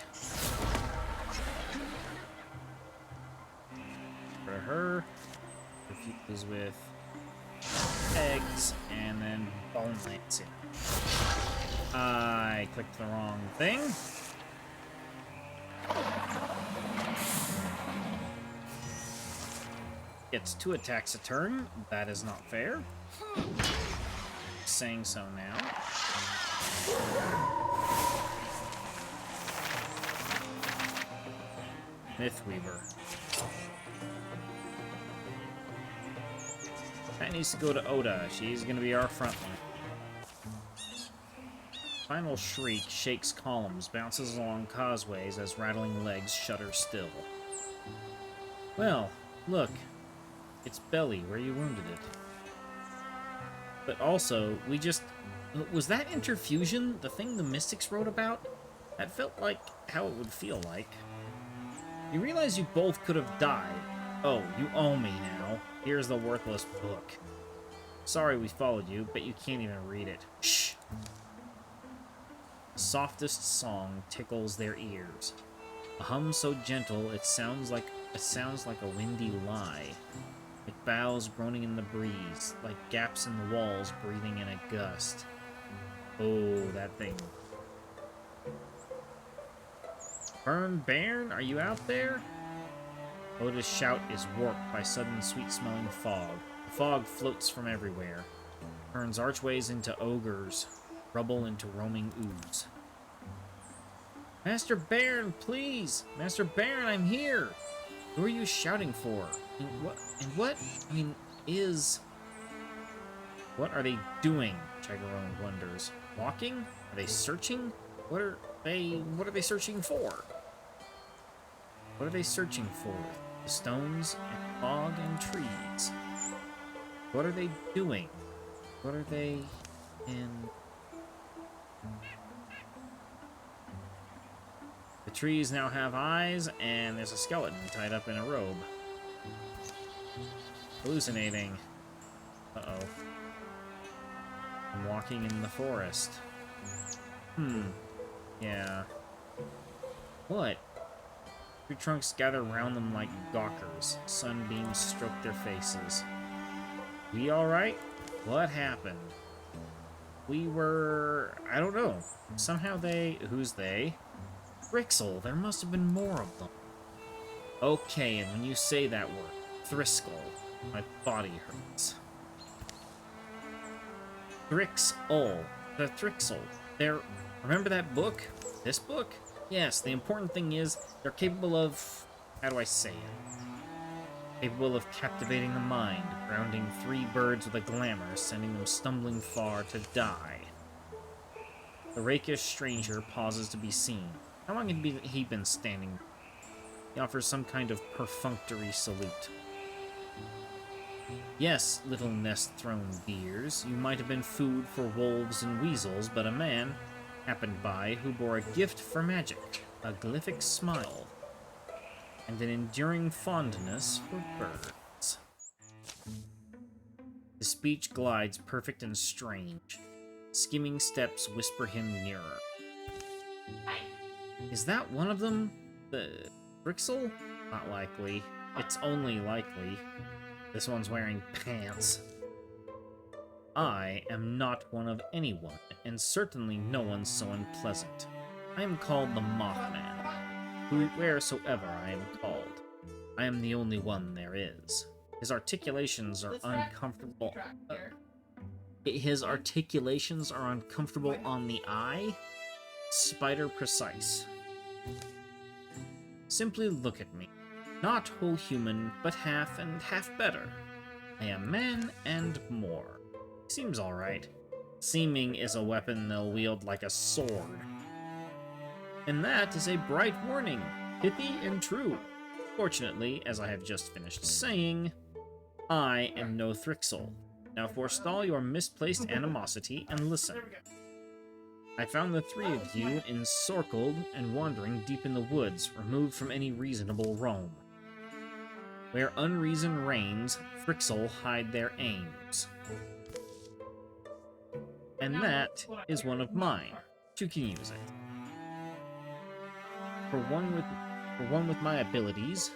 For her, interfuse with eggs and then bone lance it. I clicked the wrong thing. Gets 2 attacks a turn. That is not fair. Saying so now. Mythweaver. That needs to go to Oda. She's gonna be our front line. Final shriek shakes columns, bounces along causeways as rattling legs shudder still. Well, look. It's Belly, where you wounded it. But also, we just... Was that interfusion the thing the Mystics wrote about? That felt like how it would feel like. You realize you both could have died. Oh, you owe me now. Here's the worthless book. Sorry we followed you, but you can't even read it. Shh! The softest song tickles their ears. A hum so gentle it sounds like a windy lie. Like boughs groaning in the breeze, like gaps in the walls breathing in a gust. Oh, that thing. Burn Bairn, are you out there? Oda's shout is warped by sudden sweet-smelling fog. The fog floats from everywhere, turns archways into ogres, rubble into roaming ooze. Master Bairn, please! Master Bairn, I'm here! Who are you shouting for? What are they doing? Chigarone wonders. Walking? Are they searching? What are they searching for? What are they searching for? The stones and fog and trees. What are they doing? What are they in? The trees now have eyes, and there's a skeleton tied up in a robe. Hallucinating. Uh-oh. I'm walking in the forest. Yeah. What? Tree trunks gather round them like gawkers. Sunbeams stroke their faces. We alright? What happened? We were... I don't know. Somehow they... Who's they? Thrixel. There must have been more of them. Okay, and when you say that word, Thriskel, my body hurts. Thrixel. The Thrixel. They're... Remember that book? This book? Yes, the important thing is they're capable of... How do I say it? Capable of captivating the mind, grounding 3 birds with a glamour, sending them stumbling far to die. The rakish stranger pauses to be seen. How long had he been standing? He offers some kind of perfunctory salute. Yes, little nest-thrown deers, you might have been food for wolves and weasels, but a man happened by who bore a gift for magic, a glyphic smile, and an enduring fondness for birds. His speech glides perfect and strange. Skimming steps whisper him nearer. Is that one of them? The Thrixel? Not likely. It's only likely. This one's wearing pants. I am not one of anyone, and certainly no one so unpleasant. I am called the Mothman, wheresoever I am called. I am the only one there is. His articulations are uncomfortable. His articulations are uncomfortable on the eye. Spider precise. Simply look at me. Not whole human, but half and half better. I am man and more. Seems alright. Seeming is a weapon they'll wield like a sword. And that is a bright warning, pithy and true. Fortunately, as I have just finished saying, I am no Thrixel. Now forestall your misplaced animosity and listen. I found the 3 of you encircled and wandering deep in the woods, removed from any reasonable roam. Where unreason reigns, Thrixel hide their aims. And that is one of mine. You can use it. For one with my abilities,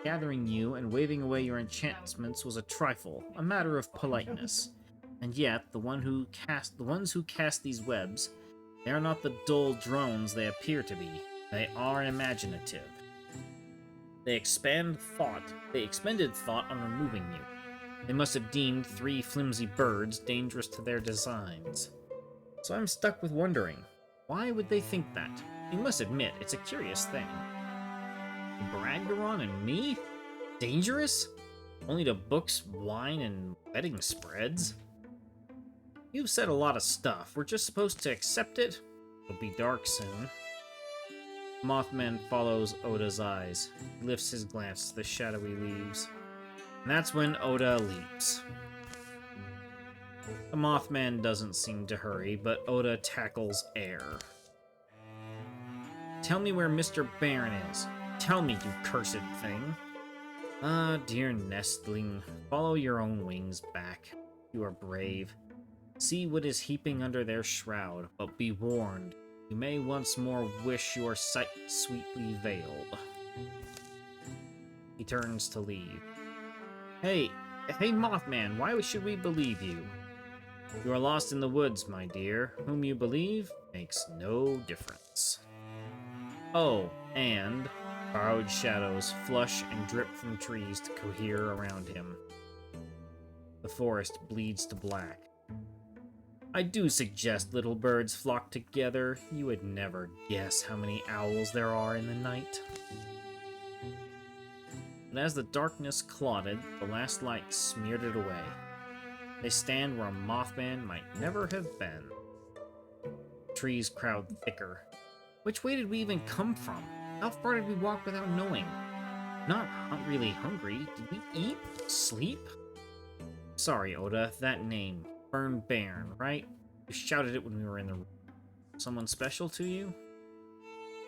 gathering you and waving away your enchantments was a trifle, a matter of politeness. And yet, the ones who cast these webs, they are not the dull drones they appear to be. They are imaginative. They expended thought on removing you. They must have deemed 3 flimsy birds dangerous to their designs. So I'm stuck with wondering, why would they think that? You must admit, it's a curious thing. Bradgaron and me? Dangerous? Only to books, wine, and wedding spreads? You've said a lot of stuff. We're just supposed to accept it? It'll be dark soon. Mothman follows Oda's eyes. He lifts his glance to the shadowy leaves. And that's when Oda leaps. The Mothman doesn't seem to hurry, but Oda tackles air. Tell me where Mr. Baron is. Tell me, you cursed thing. Ah, dear nestling, follow your own wings back. You are brave. See what is heaping under their shroud, but be warned. You may once more wish your sight sweetly veiled. He turns to leave. Hey, Mothman, why should we believe you? You are lost in the woods, my dear. Whom you believe makes no difference. Oh, and borrowed shadows flush and drip from trees to cohere around him. The forest bleeds to black. I do suggest little birds flock together. You would never guess how many owls there are in the night. And as the darkness clotted, the last light smeared it away. They stand where a Mothman might never have been. Trees crowd thicker. Which way did we even come from? How far did we walk without knowing? Not really hungry. Did we eat? Sleep? Sorry, Oda, that name. Burn Bairn, right? You shouted it when we were in the room. Someone special to you?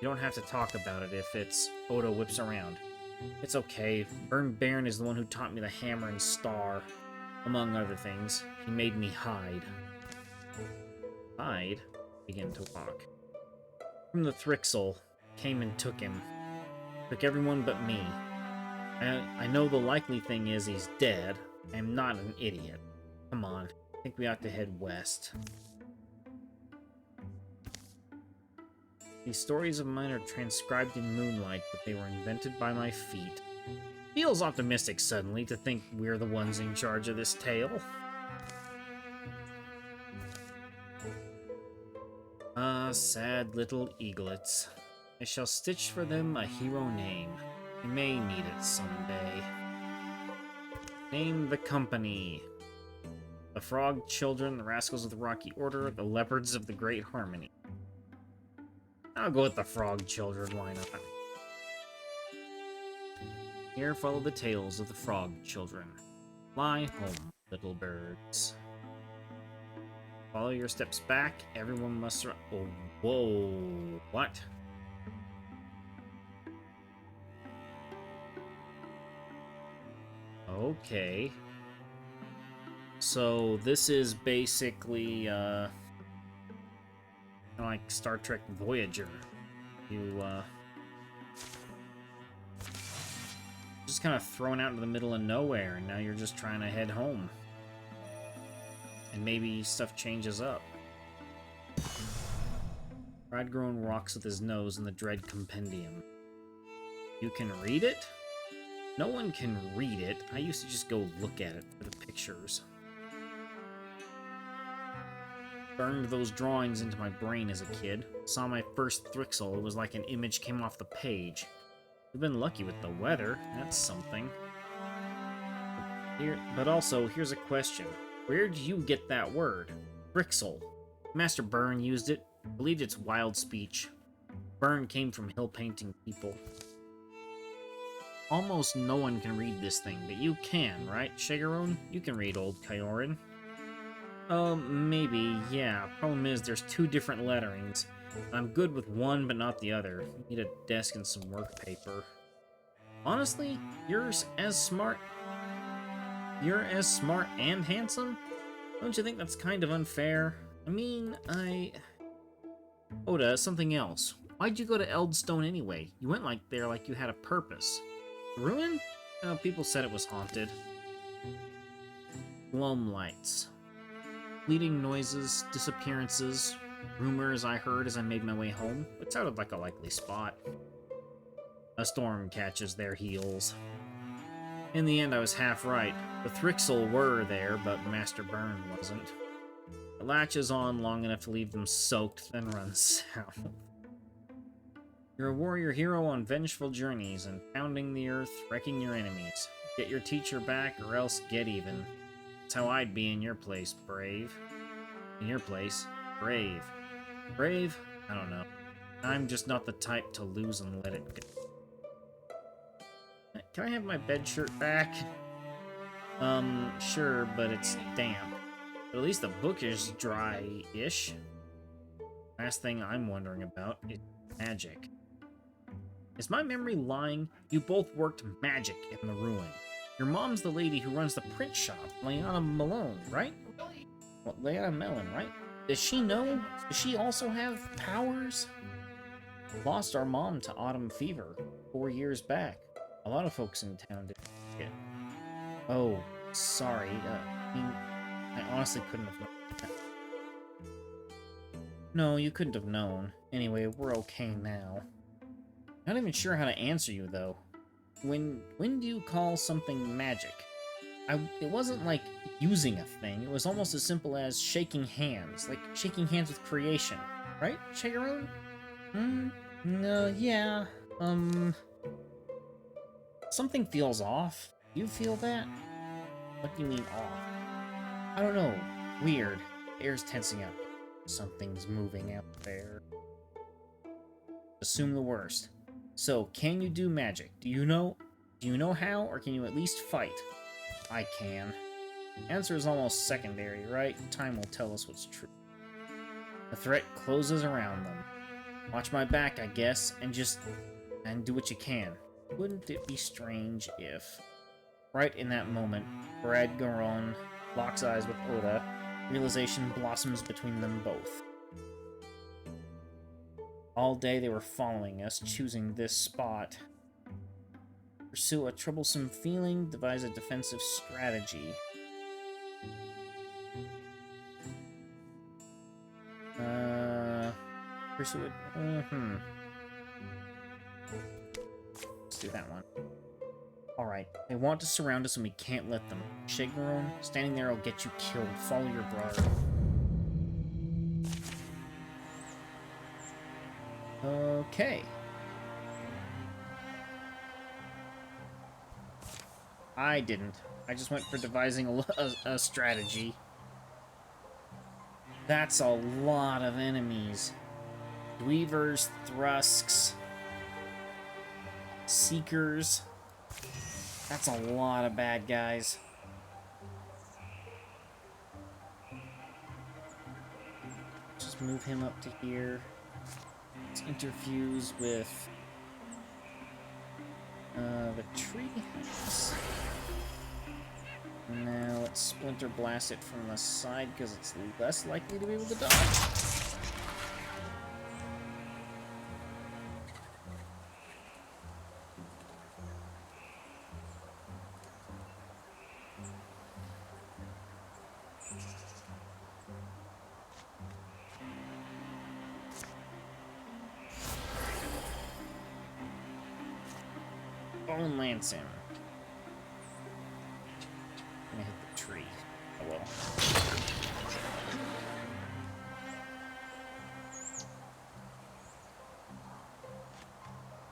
You don't have to talk about it if it's... Oda whips around. It's okay. Burn Bairn is the one who taught me the hammer and star. Among other things, he made me hide. Hide? Begin to walk. From the Thrixel, came and took him. Took everyone but me. I know the likely thing is he's dead. I am not an idiot. Come on. I think we ought to head west. These stories of mine are transcribed in moonlight, but they were invented by my feet. Feels optimistic suddenly to think we're the ones in charge of this tale. Ah, sad little eaglets. I shall stitch for them a hero name. I may need it someday. Name the company. The Frog Children, the Rascals of the Rocky Order, the Leopards of the Great Harmony. I'll go with the Frog Children, why not? Here follow the tales of the Frog Children. Fly home, little birds. Follow your steps back, everyone must... Oh, whoa, what? Okay. So, this is basically, like Star Trek Voyager. You, just kind of thrown out into the middle of nowhere, and now you're just trying to head home. And maybe stuff changes up. Bradgrown rocks with his nose in the Dread Compendium. You can read it? No one can read it. I used to just go look at it for the pictures. Burned those drawings into my brain as a kid. Saw my first Thrixel, it was like an image came off the page. We've been lucky with the weather, that's something. But also, here's a question. Where did you get that word? Thrixel. Master Byrne used it. Believed it's wild speech. Byrne came from hill painting people. Almost no one can read this thing, but you can, right, Shigeron? You can read Old Kyorin. Maybe, yeah. Problem is, there's two different letterings. I'm good with one, but not the other. Need a desk and some work paper. Honestly, you're as smart and handsome? Don't you think that's kind of unfair? I mean, Oda, something else. Why'd you go to Eldstone anyway? You went there like you had a purpose. Ruin? Oh, people said it was haunted. Gloam lights. Fleeting noises, disappearances, rumors I heard as I made my way home. It sounded like a likely spot. A storm catches their heels. In the end, I was half right. The Thrixel were there, but Master Byrne wasn't. It latches on long enough to leave them soaked, then runs south. You're a warrior hero on vengeful journeys and pounding the earth, wrecking your enemies. Get your teacher back or else get even. That's how I'd be in your place, Brave. In your place, Brave. Brave? I don't know. I'm just not the type to lose and let it go. Can I have my bed shirt back? Sure, but it's damp. But at least the book is dry-ish. Last thing I'm wondering about is magic. Is my memory lying? You both worked magic in the ruin. Your mom's the lady who runs the print shop, Leanna Malone, right? Well, Leanna Mellon, right? Does she know? Does she also have powers? Lost our mom to autumn fever 4 years back. A lot of folks in town did. Yeah. Oh, sorry. I honestly couldn't have known that. No, you couldn't have known. Anyway, we're okay now. Not even sure how to answer you, though. When do you call something magic? It wasn't like using a thing. It was almost as simple as shaking hands. Like shaking hands with creation. Right, Shigeru? No, yeah. Something feels off. You feel that? What do you mean off? I don't know. Weird. The air's tensing up. Something's moving out there. Assume the worst. So, can you do magic? Do you know how, or can you at least fight? I can. Answer is almost secondary, right? Time will tell us what's true. The threat closes around them. Watch my back, I guess, and do what you can. Wouldn't it be strange if... Right in that moment, Brad Garon locks eyes with Oda. Realization blossoms between them both. All day they were following us, choosing this spot. Pursue a troublesome feeling, devise a defensive strategy. Pursue it. Let's do that one. Alright, they want to surround us and we can't let them. Shigeru, standing there will get you killed. Follow your brother. Okay. I didn't. I just went for devising a strategy. That's a lot of enemies. Dweavers, Thrusks, Seekers. That's a lot of bad guys. Just move him up to here. Let's interfuse with the tree. Now let's splinter blast it from the side because it's less likely to be able to dodge. Bone lance him. I'm gonna hit the tree. Oh well.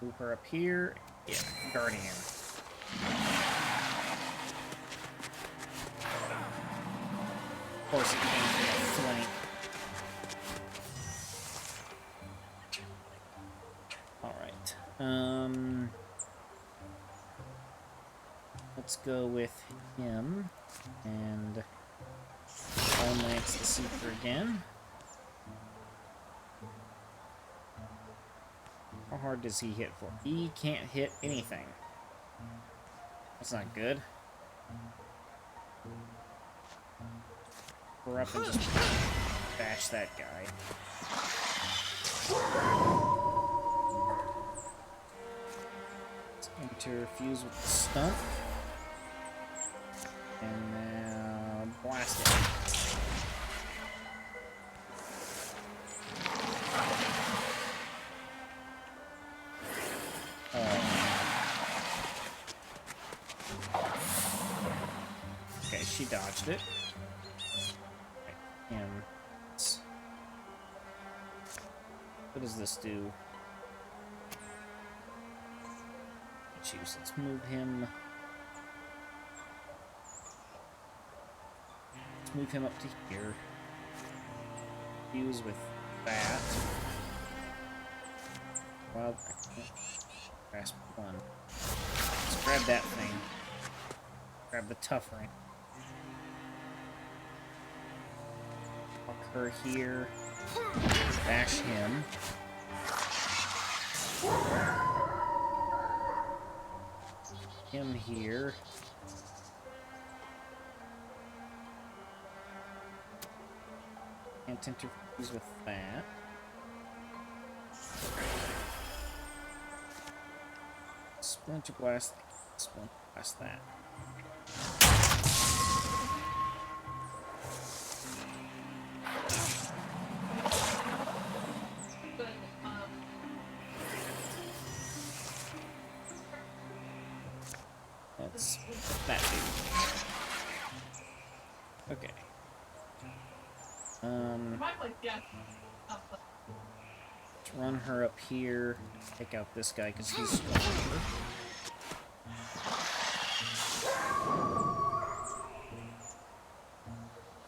Move her up here. Yeah, Guardian. Of course it came from the flank. Alright. Let's go with him and Lance the Seeker again. How hard does he hit for? He can't hit anything. That's not good. We're up and just bash that guy. Let's interfuse with the stump. And now blast it. Okay, she dodged it. Right, him. What does this do? choose. Let's move him. Let's move him up to here. Fuse with that. Well, I can't grasp one. Let's grab that thing. Grab the tough ring. Walk her here. Bash him. Him here. Can't interfuse with that. Splinter blast. Splinter blast that. But, That's that dude. Okay. my place, yes. Let's run her up here. Take out this guy because he's stronger.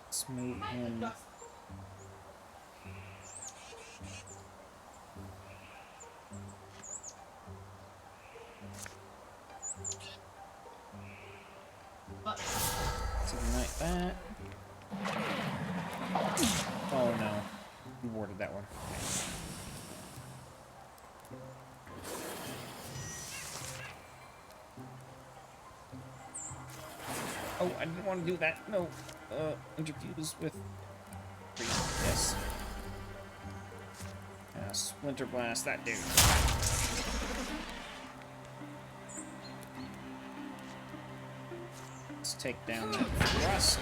Let's move him. Let's ignite that. Oh no. We warded that one. Oh, I didn't want to do that. No. Interfuse with... Yes. Splinter blast that dude. Let's take down that thrust.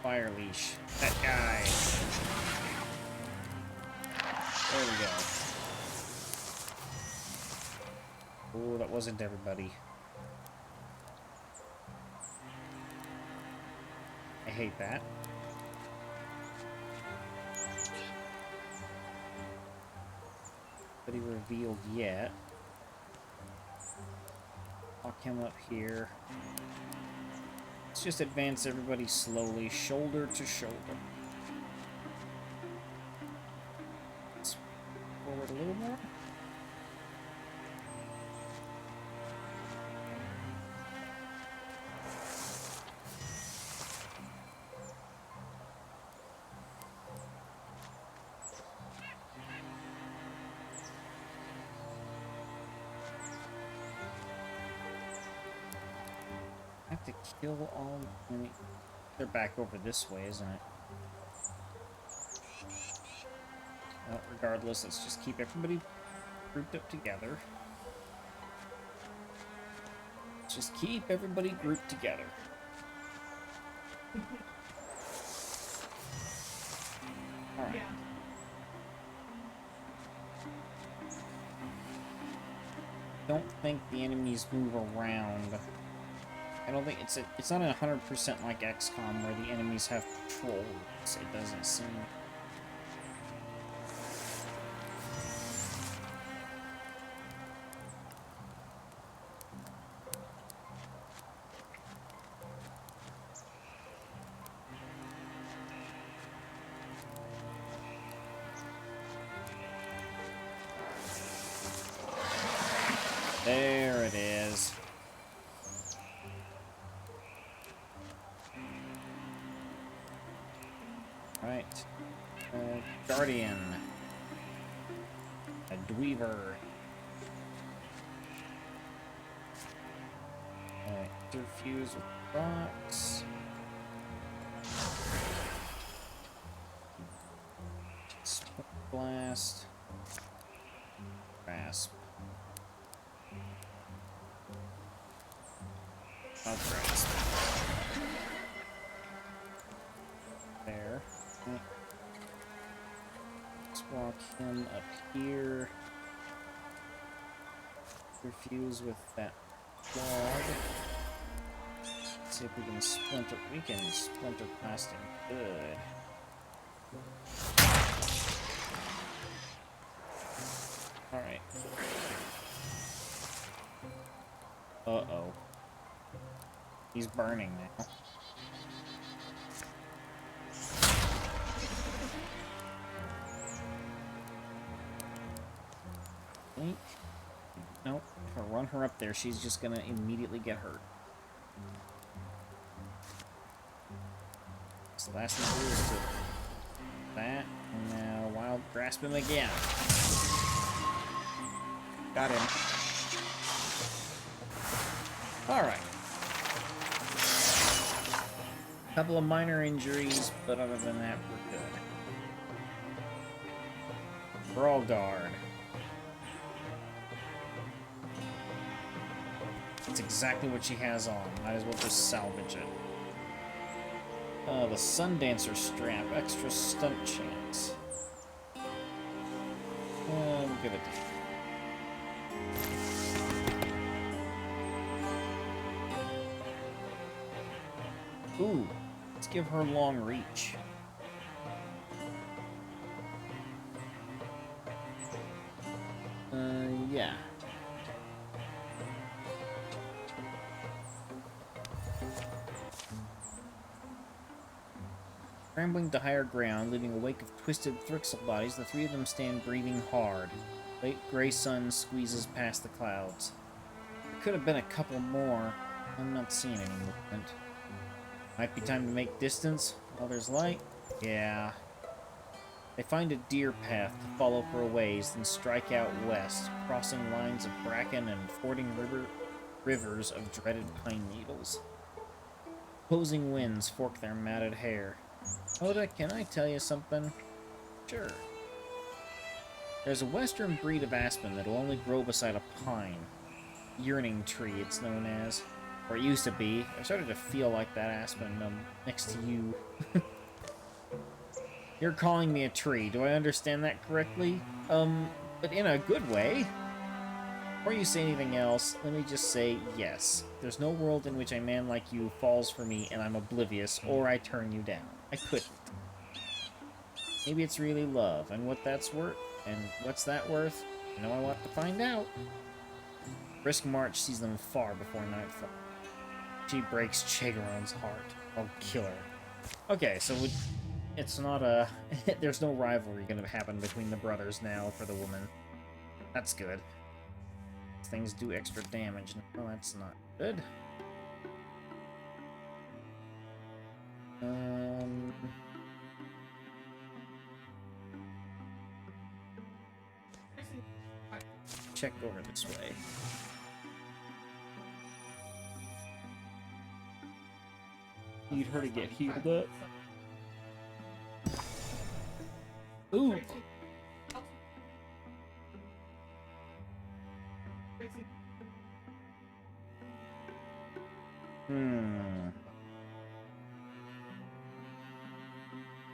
Fire leash. That guy. There we go. Oh, that wasn't everybody. I hate that. Nobody revealed yet. Lock him up here. Let's just advance everybody slowly, shoulder to shoulder. Let's forward a little more. I have to kill all... They're back over this way, isn't it? Well, regardless, let's just keep everybody grouped up together. Let's just keep everybody grouped together. Alright. Yeah. Don't think the enemies move around. I don't think it's not 100% like XCOM where the enemies have patrols. It doesn't seem. There it is. Right. Guardian. A Dweaver. Interfuse with rocks. Split blast. Grasp. I'll grasp. There. Let's walk him up here. Refuse with that log. Let's see if we can splinter. We can splinter past him. Good. Uh-oh. He's burning now. Think. Nope. If I run her up there, she's just gonna immediately get hurt. So the last thing to do is to that, and now wild grasp him again. Got him. Alright. Couple of minor injuries, but other than that, we're good. Brawl guard. That's exactly what she has on. Might as well just salvage it. The Sundancer strap. Extra stunt chance. We'll give it to you. Ooh. Let's give her long reach. Yeah. Scrambling to higher ground, leaving a wake of twisted Thrixel bodies, the three of them stand breathing hard. Late gray sun squeezes past the clouds. There could have been a couple more. I'm not seeing any movement. Might be time to make distance while there's light. Yeah. They find a deer path to follow for a ways, then strike out west, crossing lines of bracken and fording rivers of dreaded pine needles. Opposing winds fork their matted hair. Oda, can I tell you something? Sure. There's a western breed of aspen that'll only grow beside a pine. Yearning tree, it's known as. Or it used to be. I started to feel like that aspen next to you. You're calling me a tree. Do I understand that correctly? But in a good way. Before you say anything else, let me just say yes. There's no world in which a man like you falls for me and I'm oblivious, or I turn you down. I couldn't. Maybe it's really love, and what that's worth, and what's that worth? You know I want to find out. Brisk march sees them far before nightfall. She breaks Chegaron's heart. I'll kill her. Okay, so it's not a... there's no rivalry gonna happen between the brothers now for the woman. That's good. Things do extra damage. No, that's not good. Check over this way. Need her to get healed up. Ooh!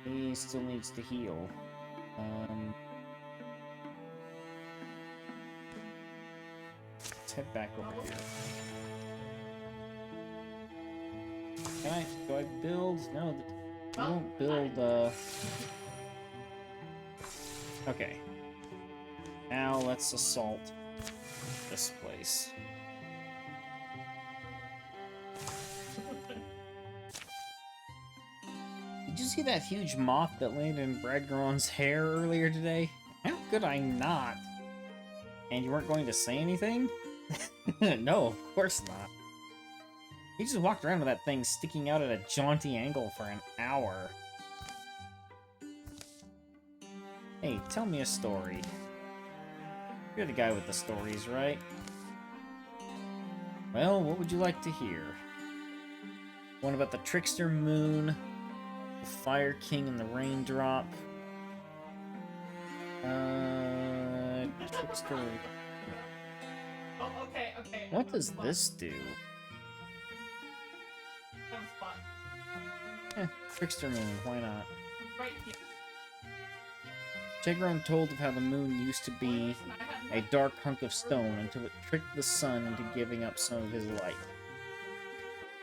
He still needs to heal. Let's head back over here. Do I build? No, I won't build, Okay. Now let's assault this place. Did you see that huge moth that landed in Bradgron's hair earlier today? How could I not? And you weren't going to say anything? No, of course not. He just walked around with that thing sticking out at a jaunty angle for an hour. Hey, tell me a story. You're the guy with the stories, right? Well, what would you like to hear? One about the Trickster Moon, the Fire King and the Raindrop. Trickster... Oh, okay. What does this do? That was fun. Trickster Moon, why not? Right here. Chegron told of how the moon used to be a dark hunk of stone until it tricked the sun into giving up some of his light.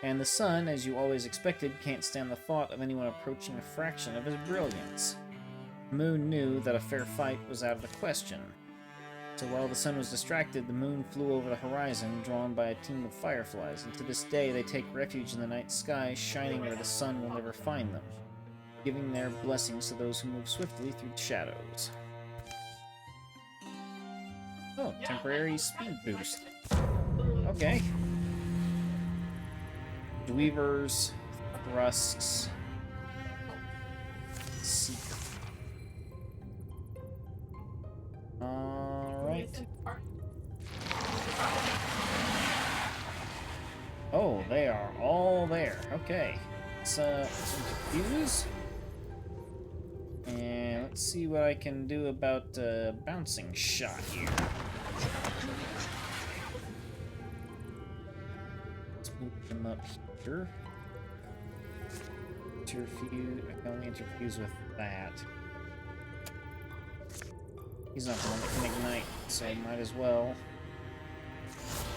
And the sun, as you always expected, can't stand the thought of anyone approaching a fraction of his brilliance. The moon knew that a fair fight was out of the question. So while the sun was distracted, the moon flew over the horizon, drawn by a team of fireflies, and to this day they take refuge in the night sky, shining where the sun will never find them, giving their blessings to those who move swiftly through the shadows. Oh, temporary speed boost. Okay. Dweavers, thrusts, seeker. Alright. Oh, they are all there. Okay. Let's confuse. And let's see what I can do about bouncing shot here. Let's move them up here. Interfuse. I can only interfuse with that. He's not the one that can ignite, so I might as well.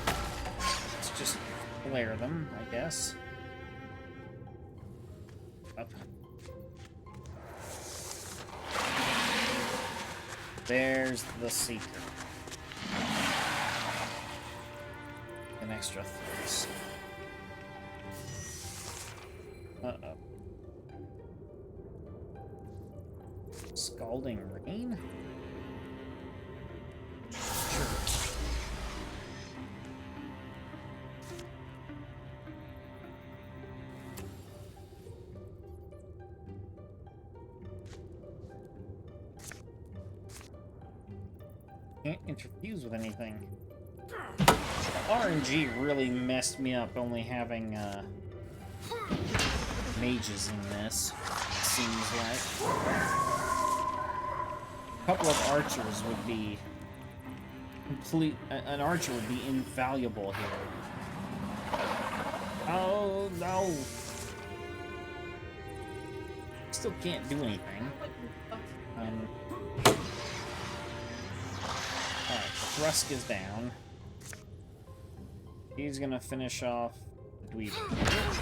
Let's just flare them, I guess. Up. There's the Seeker. An extra thrust. Uh-oh. Scalding Rain? Sure. Can't interfuse with anything. The RNG really messed me up only having mages in this, it seems like. A couple of archers would be an archer would be invaluable here. Oh no! Still can't do anything. Alright, Thrusk is down. He's gonna finish off the Dweeber.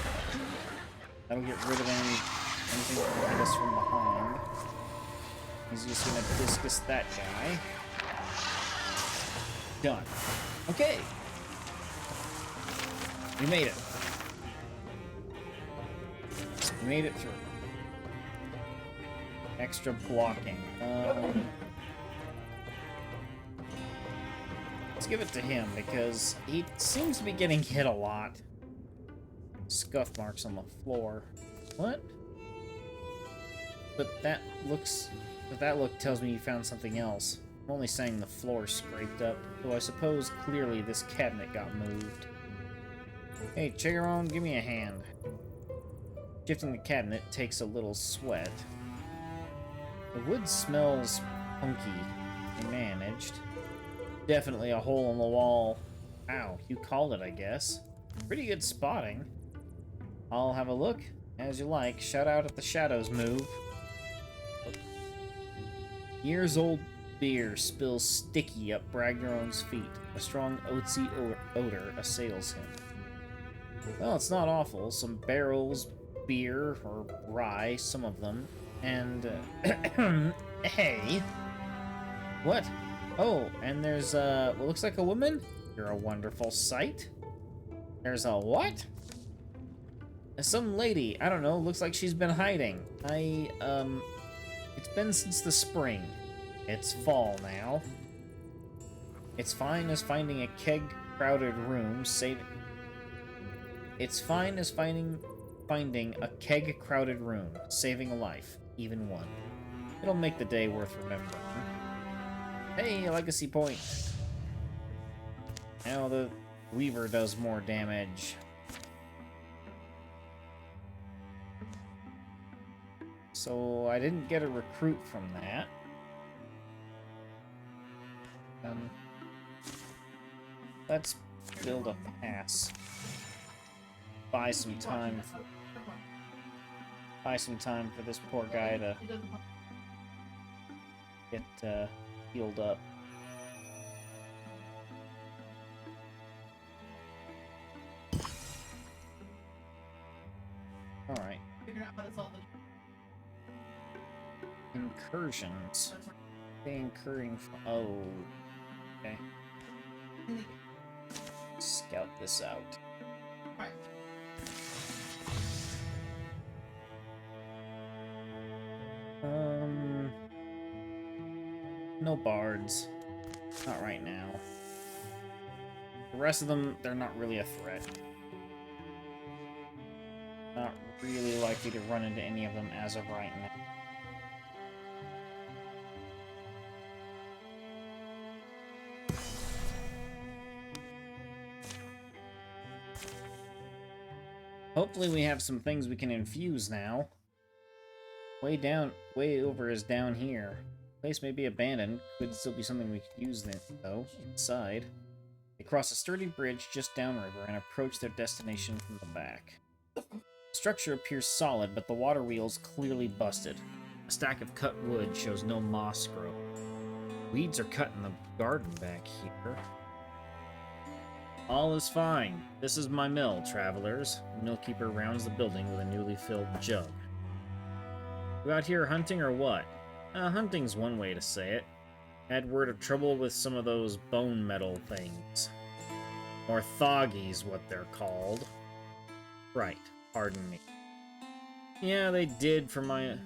That'll get rid of anything that can hit us from behind. He's just gonna discus that guy. Done. Okay. We made it. We made it through. Extra blocking. Let's give it to him because he seems to be getting hit a lot. Scuff marks on the floor. What? But that look tells me you found something else. I'm only saying the floor scraped up, so I suppose clearly this cabinet got moved. Hey, Chigaron, give me a hand. Shifting the cabinet takes a little sweat. The wood smells funky. I managed. Definitely a hole in the wall. Ow, you called it, I guess. Pretty good spotting. I'll have a look, as you like. Shout out if the shadows move. Years-old beer spills sticky up Bragneron's feet. A strong oatsy odor assails him. Well, it's not awful. Some barrels, beer, or rye, some of them. And, hey! What? Oh, and there's, what looks like a woman? You're a wonderful sight. There's a what? Some lady. I don't know. Looks like she's been hiding. It's been since the spring. It's fall now. It's fine as finding a keg-crowded room, It's fine as finding a keg-crowded room, saving a life, even one. It'll make the day worth remembering. Hey, legacy point. Now the Weaver does more damage. So I didn't get a recruit from that. Let's build a pass. Buy some time for this poor guy to get healed up. Alright. Incursions. They incurring from... Oh. Okay. Scout this out. Right. No bards. Not right now. The rest of them, they're not really a threat. Not really likely to run into any of them as of right now. Hopefully we have some things we can infuse now. Way over is down here. Place may be abandoned. Could still be something we could use then, though, inside. They cross a sturdy bridge just downriver and approach their destination from the back. The structure appears solid, but the water wheel's clearly busted. A stack of cut wood shows no moss growth. Weeds are cut in the garden back here. All is fine. This is my mill, travelers. The millkeeper rounds the building with a newly filled jug. You out here hunting or what? Hunting's one way to say it. Had word of trouble with some of those bone metal things. Orthogies, what they're called. Right, pardon me. Yeah, they did for my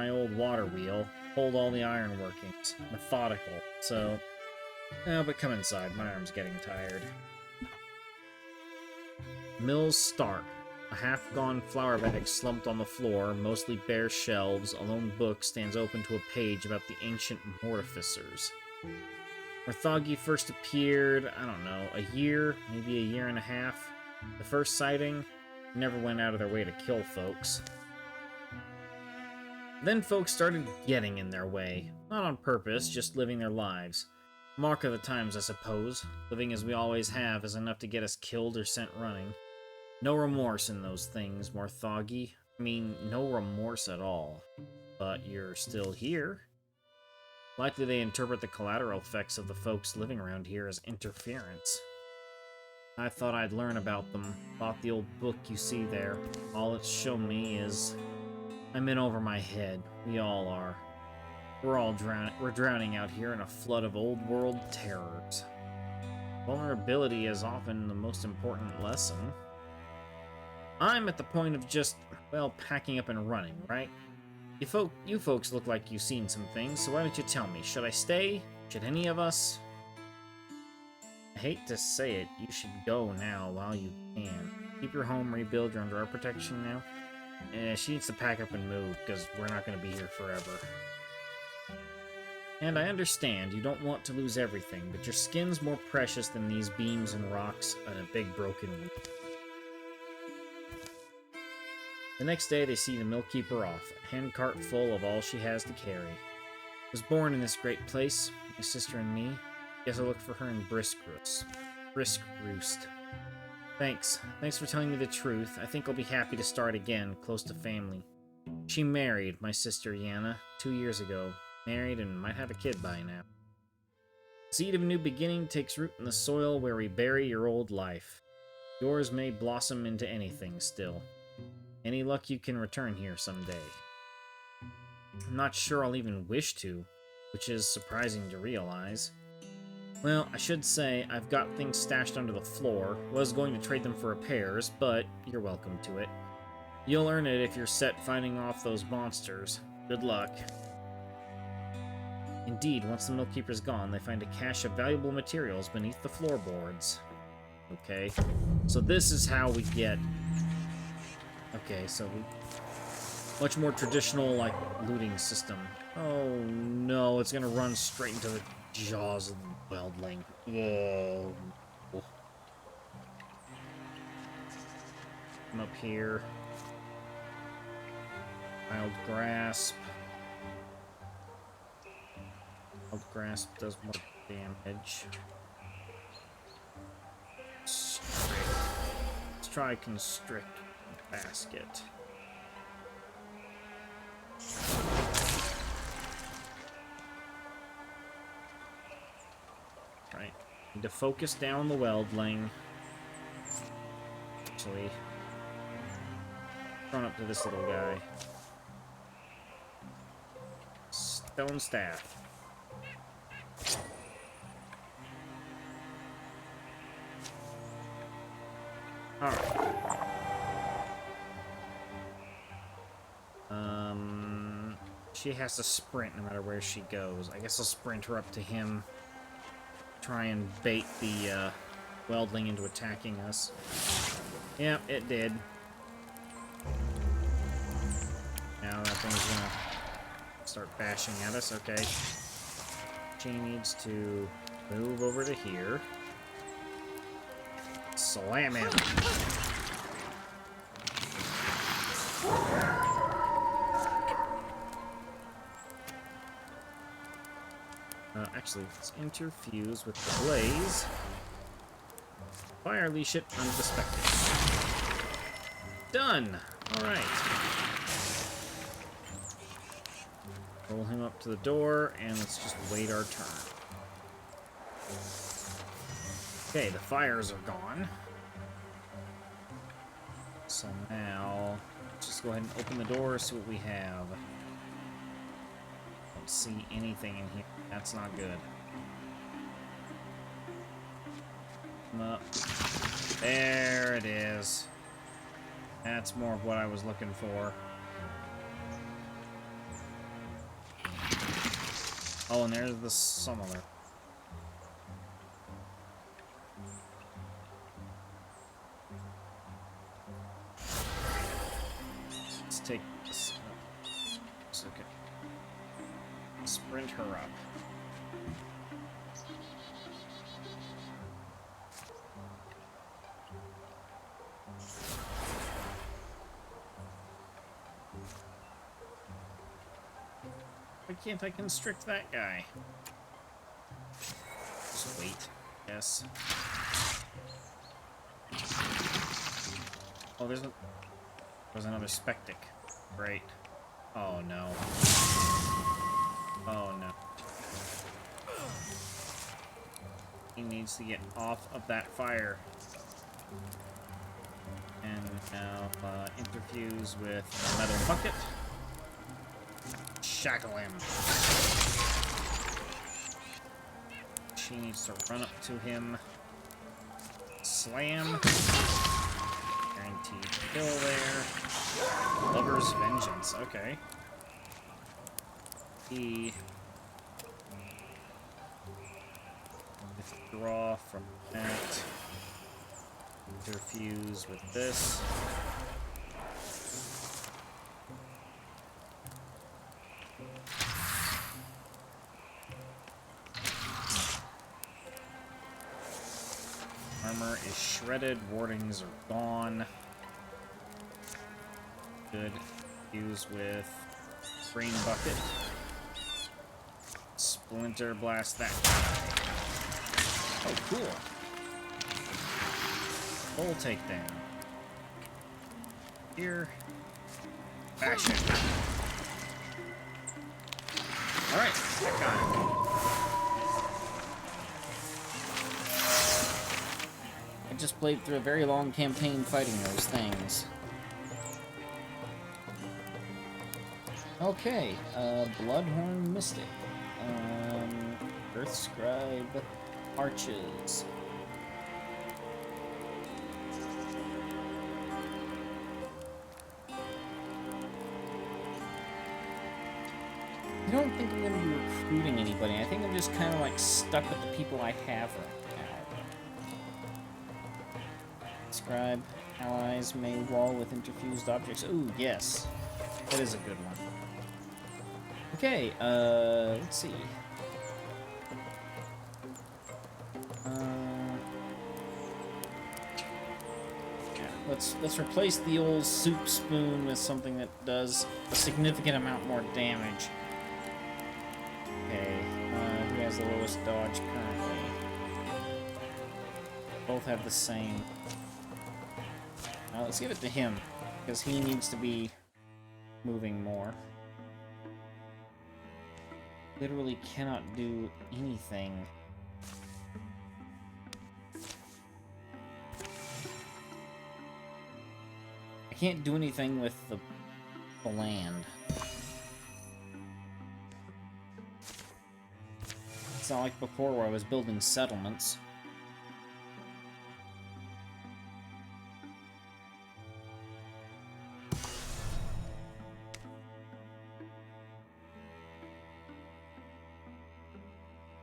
old water wheel. Hold all the iron workings. Methodical, so... Oh, but come inside, my arm's getting tired. Mill's stark. A half-gone flour bag slumped on the floor, mostly bare shelves. A lone book stands open to a page about the ancient mortificers. Orthogi first appeared, I don't know, a year, maybe a year and a half. The first sighting never went out of their way to kill folks. Then folks started getting in their way. Not on purpose, just living their lives. Mark of the times, I suppose. Living as we always have is enough to get us killed or sent running. No remorse in those things, Morthogi. I mean, no remorse at all. But you're still here. Likely they interpret the collateral effects of the folks living around here as interference. I thought I'd learn about them. Bought the old book you see there. All it's shown me is... I'm in over my head. We all are. We're drowning out here in a flood of old world terrors. Vulnerability is often the most important lesson. I'm at the point of just, well, packing up and running, right? You folks look like you've seen some things, so why don't you tell me? Should I stay? Should any of us? I hate to say it, you should go now while you can. Keep your home rebuild, you're under our protection now. She needs to pack up and move, because we're not going to be here forever. And I understand you don't want to lose everything, but your skin's more precious than these beams and rocks and a big broken wheel. The next day they see the millkeeper off, a handcart full of all she has to carry. Was born in this great place, my sister and me. Guess I look for her in Brisk Roost. Thanks for telling me the truth. I think I'll be happy to start again, close to family. She married my sister Yana 2 years ago. Married and might have a kid by now. The seed of a new beginning takes root in the soil where we bury your old life. Yours may blossom into anything still. Any luck you can return here someday. I'm not sure I'll even wish to, which is surprising to realize. Well, I should say I've got things stashed under the floor. Was going to trade them for repairs, but you're welcome to it. You'll earn it if you're set fighting off those monsters. Good luck. Indeed, once the millkeeper's gone, they find a cache of valuable materials beneath the floorboards. Okay, so this is how we get... Okay, so we... Much more traditional, like, looting system. Oh no, it's gonna run straight into the jaws of the Weldling. Whoa. Come up here. Wild Grasp. Wild Grasp does more damage. Constrict. Let's try Constrict Basket. Right. Need to focus down the Weldling. Actually, run up to this little guy. Stone Staff. Alright. She has to sprint no matter where she goes. I guess I'll sprint her up to him. Try and bait the weldling into attacking us. Yep, it did. Now that thing's gonna start bashing at us. Okay. She needs to move over to here. Slam him. Actually, let's interfuse with the blaze. Fire leash it unsuspected. Done! Alright. Roll him up to the door, and let's just wait our turn. Okay, the fires are gone. So now, let's just go ahead and open the door, see what we have. Don't see anything in here. That's not good. Come up. There it is. That's more of what I was looking for. Oh, and there's the summoner. Let's take this. It's okay. Sprint her up. Why can't I constrict that guy? Just wait. Yes. Oh, there's another spectic. Great. Oh no. Oh no. He needs to get off of that fire. And now interfuse with a metal bucket. Shackle him. She needs to run up to him. Slam. Guaranteed kill there. Lover's Vengeance. Okay. He withdraw from that. Interfuse with this. Armor is shredded, wardings are gone. Good. Fuse with green bucket. Splinter blast that guy. Oh, cool. Full takedown. Here. Action. Alright, that got him. I just played through a very long campaign fighting those things. Okay, Bloodhorn Mystic. Earth Scribe Arches. I don't think I'm going to be recruiting anybody. I think I'm just kind of like stuck with the people I have right now. Scribe allies may wall with interfused objects. Ooh, yes. That is a good one. Okay, let's see. Yeah, let's replace the old soup spoon with something that does a significant amount more damage. Okay, who has the lowest dodge currently? Both have the same. Let's give it to him, because he needs to be moving more. Literally cannot do anything. I can't do anything with the land. It's not like before where I was building settlements.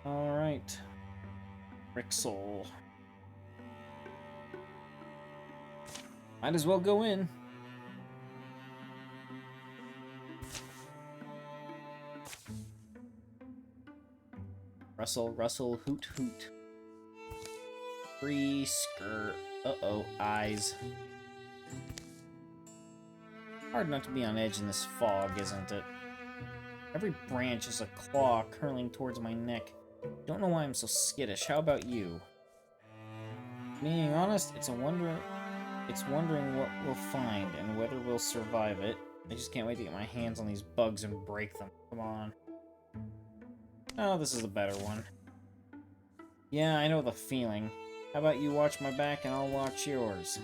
Alright. Rixel. Might as well go in. Rustle, rustle, hoot, hoot. Free skirt. Uh-oh, eyes. Hard not to be on edge in this fog, isn't it? Every branch is a claw curling towards my neck. Don't know why I'm so skittish. How about you? Being honest, it's wondering what we'll find and whether we'll survive it. I just can't wait to get my hands on these bugs and break them. Come on. Oh, this is a better one. Yeah, I know the feeling. How about you watch my back and I'll watch yours?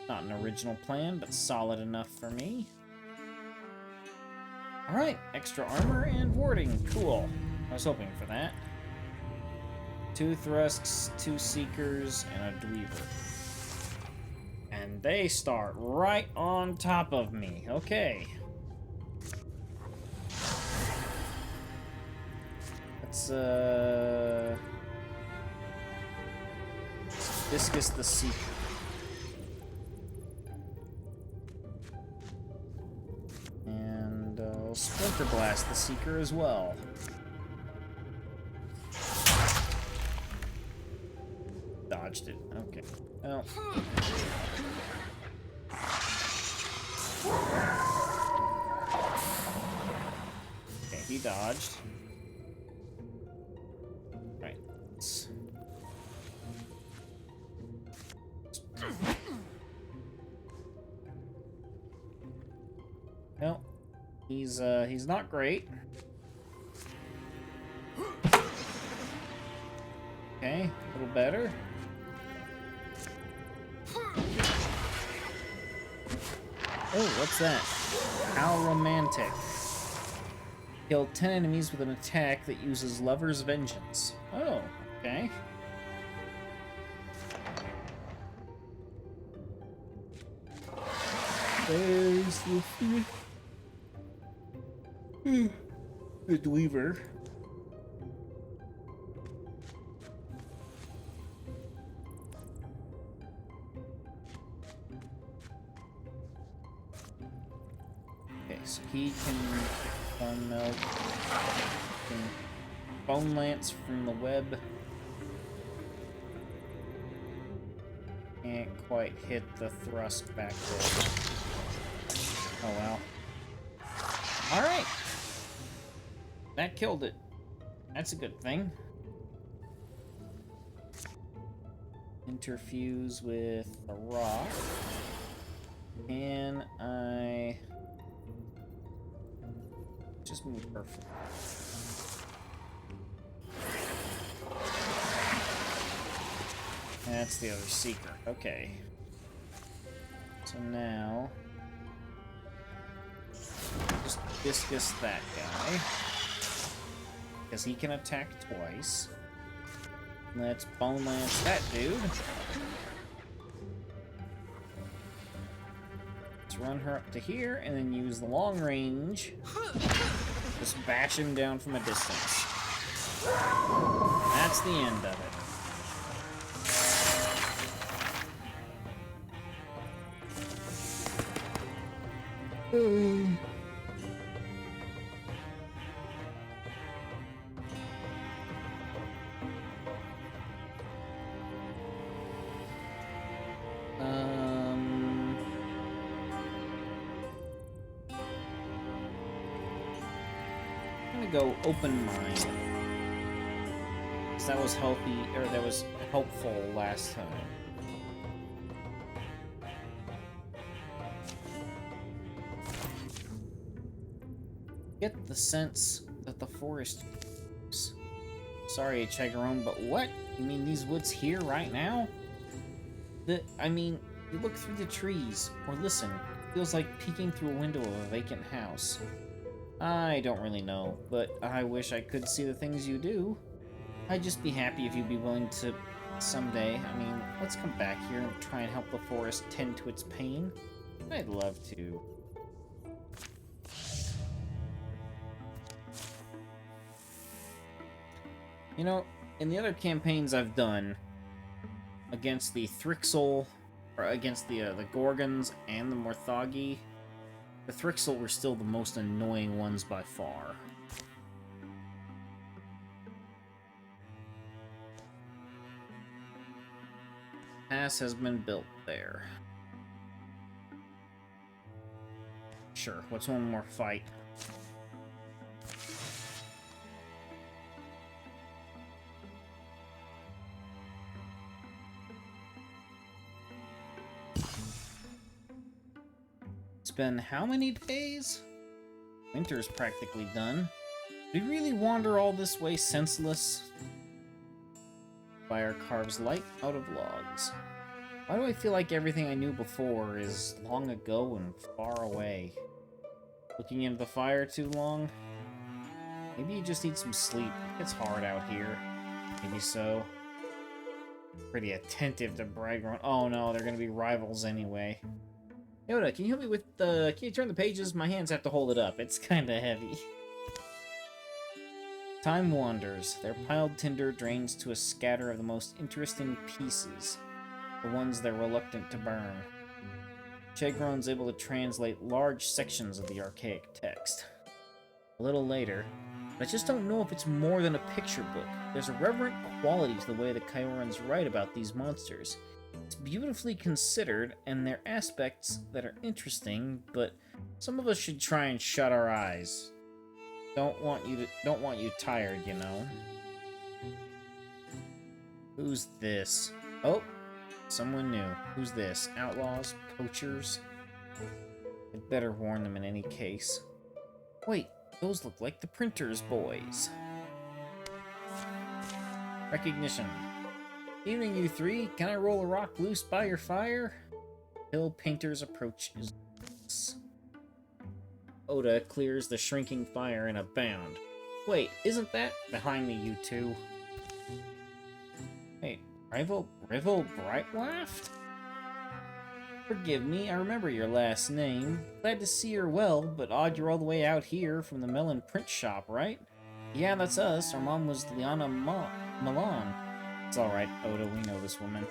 Not an original plan, but solid enough for me. Alright, extra armor and warding. Cool. I was hoping for that. 2 thrusts, 2 seekers, and a dweaver. And they start right on top of me. Okay. Let's, Discus the Seeker. And, Splinter Blast the Seeker as well. Dodged it. Okay. Well. Okay, he dodged. Right. Well, he's not great. Okay, a little better. Oh, what's that? How romantic. Kill 10 enemies with an attack that uses Lover's Vengeance. Oh, okay. There's the Dweaver. Okay, so he can bone melt, can bone lance from the web. Can't quite hit the thrust back there. Oh well. Alright! That killed it. That's a good thing. Interfuse with the rock. Can I just move perfect? That's the other seeker. Okay. So now just discus that guy. Because he can attack twice. Let's bone lance that dude. Let's run her up to here and then use the long range. Just bash him down from a distance. That's the end of it. I'm gonna go open mind. 'Cause that was healthy, or that was helpful last time. Get the sense that the forest moves. Sorry, Chegaron, but what? You mean these woods here right now? You look through the trees, or listen. Feels like peeking through a window of a vacant house. I don't really know, but I wish I could see the things you do. I'd just be happy if you'd be willing to someday. Let's come back here and try and help the forest tend to its pain. I'd love to. You know, in the other campaigns I've done against the Thrixel, or against the Gorgons and the Morthagi, the Thrixel were still the most annoying ones by far. Pass has been built there. Sure, what's one more fight? It's been how many days? Winter's practically done. Did we really wander all this way senseless? Fire carves light out of logs. Why do I feel like everything I knew before is long ago and far away? Looking into the fire too long? Maybe you just need some sleep. It's hard out here. Maybe so. Pretty attentive to Bragron. Oh no, they're gonna be rivals anyway. Yoda, can you help me with the... Can you turn the pages? My hands have to hold it up. It's kinda heavy. Time wanders. Their piled tinder drains to a scatter of the most interesting pieces. The ones they're reluctant to burn. Chegron's able to translate large sections of the archaic text. A little later, but I just don't know if it's more than a picture book. There's a reverent quality to the way the Kyorans write about these monsters. It's beautifully considered, and there are aspects that are interesting, but some of us should try and shut our eyes. Don't want you tired, you know. Who's this? Oh, someone new. Who's this? Outlaws? Poachers? I'd better warn them in any case. Wait, those look like the printer's boys. Recognition. Evening, you three. Can I roll a rock loose by your fire? Hill Painter's approach is... Oda clears the shrinking fire in a bound. Wait, isn't that behind me, you two? Wait, Rival Brightwaft? Forgive me, I remember your last name. Glad to see you're well, but odd you're all the way out here from the Melon print shop, right? Yeah, that's us. Our mom was Liana Milan. It's alright, Oda, we know this woman.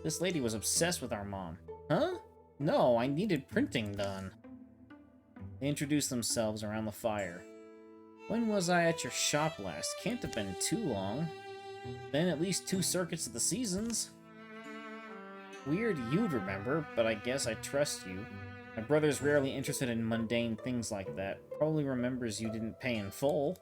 This lady was obsessed with our mom. Huh? No, I needed printing done. They introduced themselves around the fire. When was I at your shop last? Can't have been too long. Then at least 2 circuits of the seasons. Weird you'd remember, but I guess I trust you. My brother's rarely interested in mundane things like that. Probably remembers you didn't pay in full.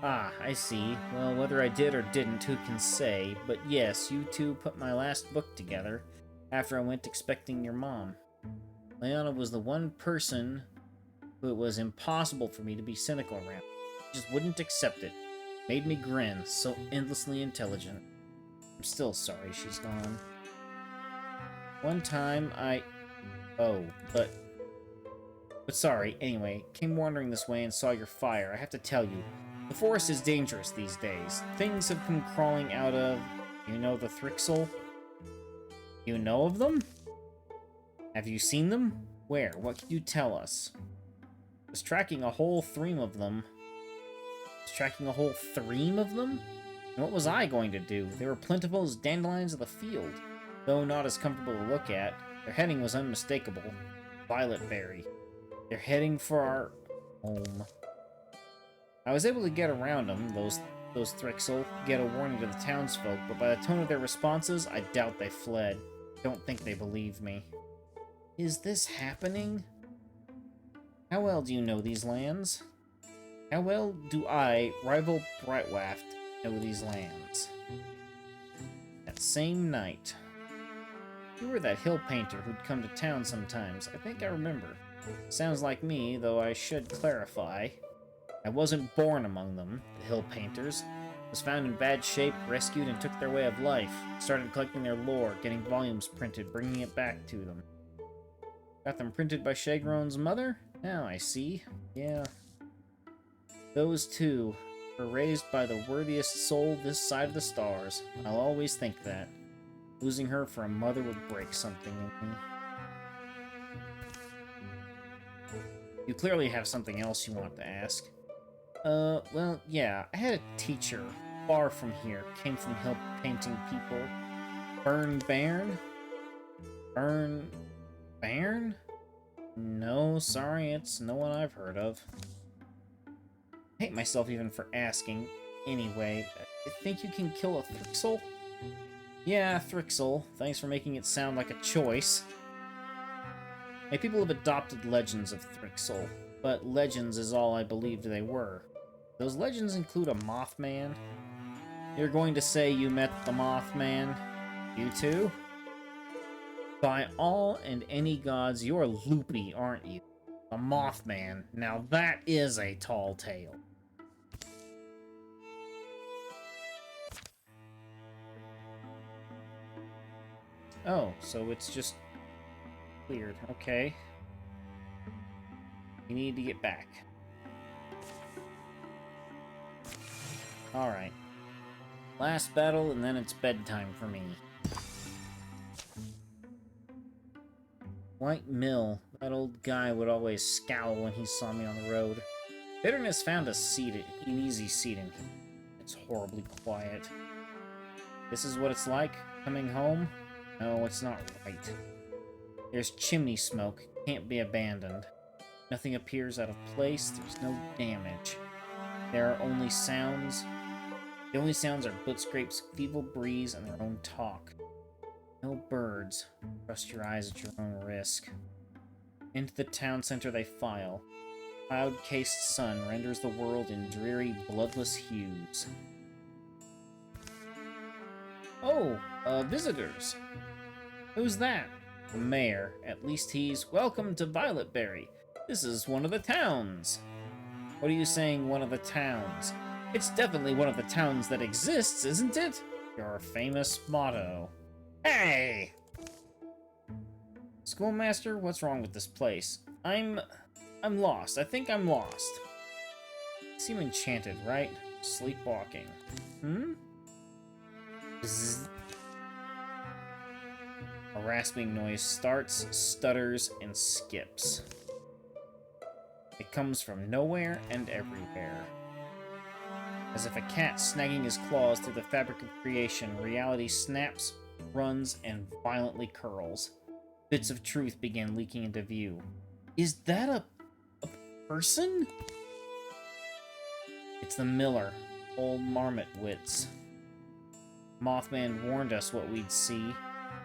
Ah, I see. Well, whether I did or didn't, who can say? But yes, you two put my last book together after I went expecting your mom. Leona was the one person who it was impossible for me to be cynical around. She just wouldn't accept it. Made me grin, so endlessly intelligent. I'm still sorry she's gone. One time Oh, but sorry, anyway, came wandering this way and saw your fire. I have to tell you, the forest is dangerous these days. Things have come crawling out of, you know, the Thrixel? You know of them? Have you seen them? Where? What can you tell us? I was tracking a whole thream of them. And what was I going to do? They were plentiful as dandelions of the field, though not as comfortable to look at. Their heading was unmistakable. Violetberry. They're heading for our home. I was able to get around them, those Thrixel, get a warning to the townsfolk, but by the tone of their responses, I doubt they fled. Don't think they believe me. Is this happening? How well do you know these lands? How well do I, Rival Brightwaft, know these lands? That same night. You were that hill painter who'd come to town sometimes. I think I remember. Sounds like me, though I should clarify. I wasn't born among them, the hill painters. Was found in bad shape, rescued, and took their way of life. Started collecting their lore, getting volumes printed, bringing it back to them. Got them printed by Shagron's mother? Now I see. Yeah. Those two were raised by the worthiest soul this side of the stars. I'll always think that. Losing her for a mother would break something in me. You clearly have something else you want to ask. Well, yeah, I had a teacher far from here, came from hill painting people. Bairn? Burn... Bairn? No, sorry, it's no one I've heard of. I hate myself even for asking. Anyway, I think you can kill a Thrixel? Yeah, Thrixel. Thanks for making it sound like a choice. My people have adopted legends of Thrixel, but legends is all I believed they were. Those legends include a Mothman. You're going to say you met the Mothman? You too? By all and any gods, you're loopy, aren't you? A Mothman. Now that is a tall tale. Oh, so it's just cleared. Okay. You need to get back. Alright. Last battle, and then it's bedtime for me. White Mill. That old guy would always scowl when he saw me on the road. Bitterness found an easy seat in him. It's horribly quiet. This is what it's like, coming home? No, it's not right. There's chimney smoke. Can't be abandoned. Nothing appears out of place. There's no damage. There are only sounds. The only sounds are boot scrapes, feeble breeze, and their own talk. No birds. Trust your eyes at your own risk. Into the town center they file. Cloud-cased sun renders the world in dreary, bloodless hues. Oh, visitors. Who's that? The mayor. At least he's welcome to Violetberry. This is one of the towns. What are you saying, one of the towns? It's definitely one of the towns that exists, isn't it? Your famous motto. Hey! Schoolmaster, what's wrong with this place? I'm lost. I think I'm lost. You seem enchanted, right? Sleepwalking. Bzz. A rasping noise starts, stutters, and skips. It comes from nowhere and everywhere. As if a cat snagging his claws through the fabric of creation, reality snaps, runs, and violently curls. Bits of truth begin leaking into view. Is that a person? It's the miller, old Marmot Wits. Mothman warned us what we'd see.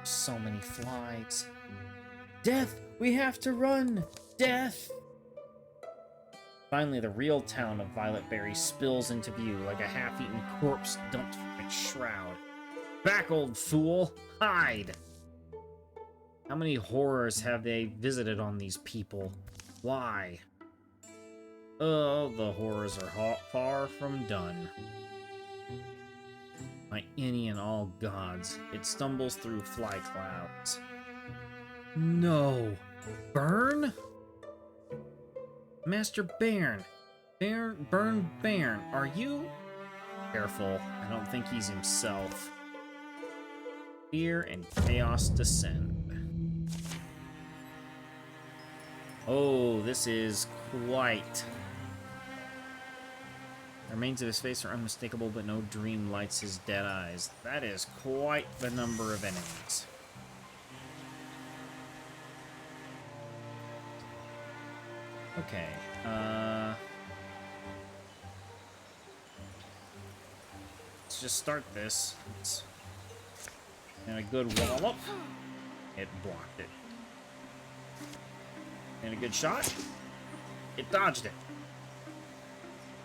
So many flies. Death! We have to run! Death! Finally, the real town of Violetberry spills into view like a half-eaten corpse dumped from its shroud. Back, old fool! Hide! How many horrors have they visited on these people? Why? Oh, the horrors are far from done. My any and all gods, it stumbles through fly clouds. No! Burn? Master Bairn! Burn Bairn, are you? Careful, I don't think he's himself. Fear and chaos descend. Oh, this is quite... The remains of his face are unmistakable, but no dream lights his dead eyes. That is quite the number of enemies. Okay, let's just start this. And a good wallop. It blocked it. And a good shot. It dodged it.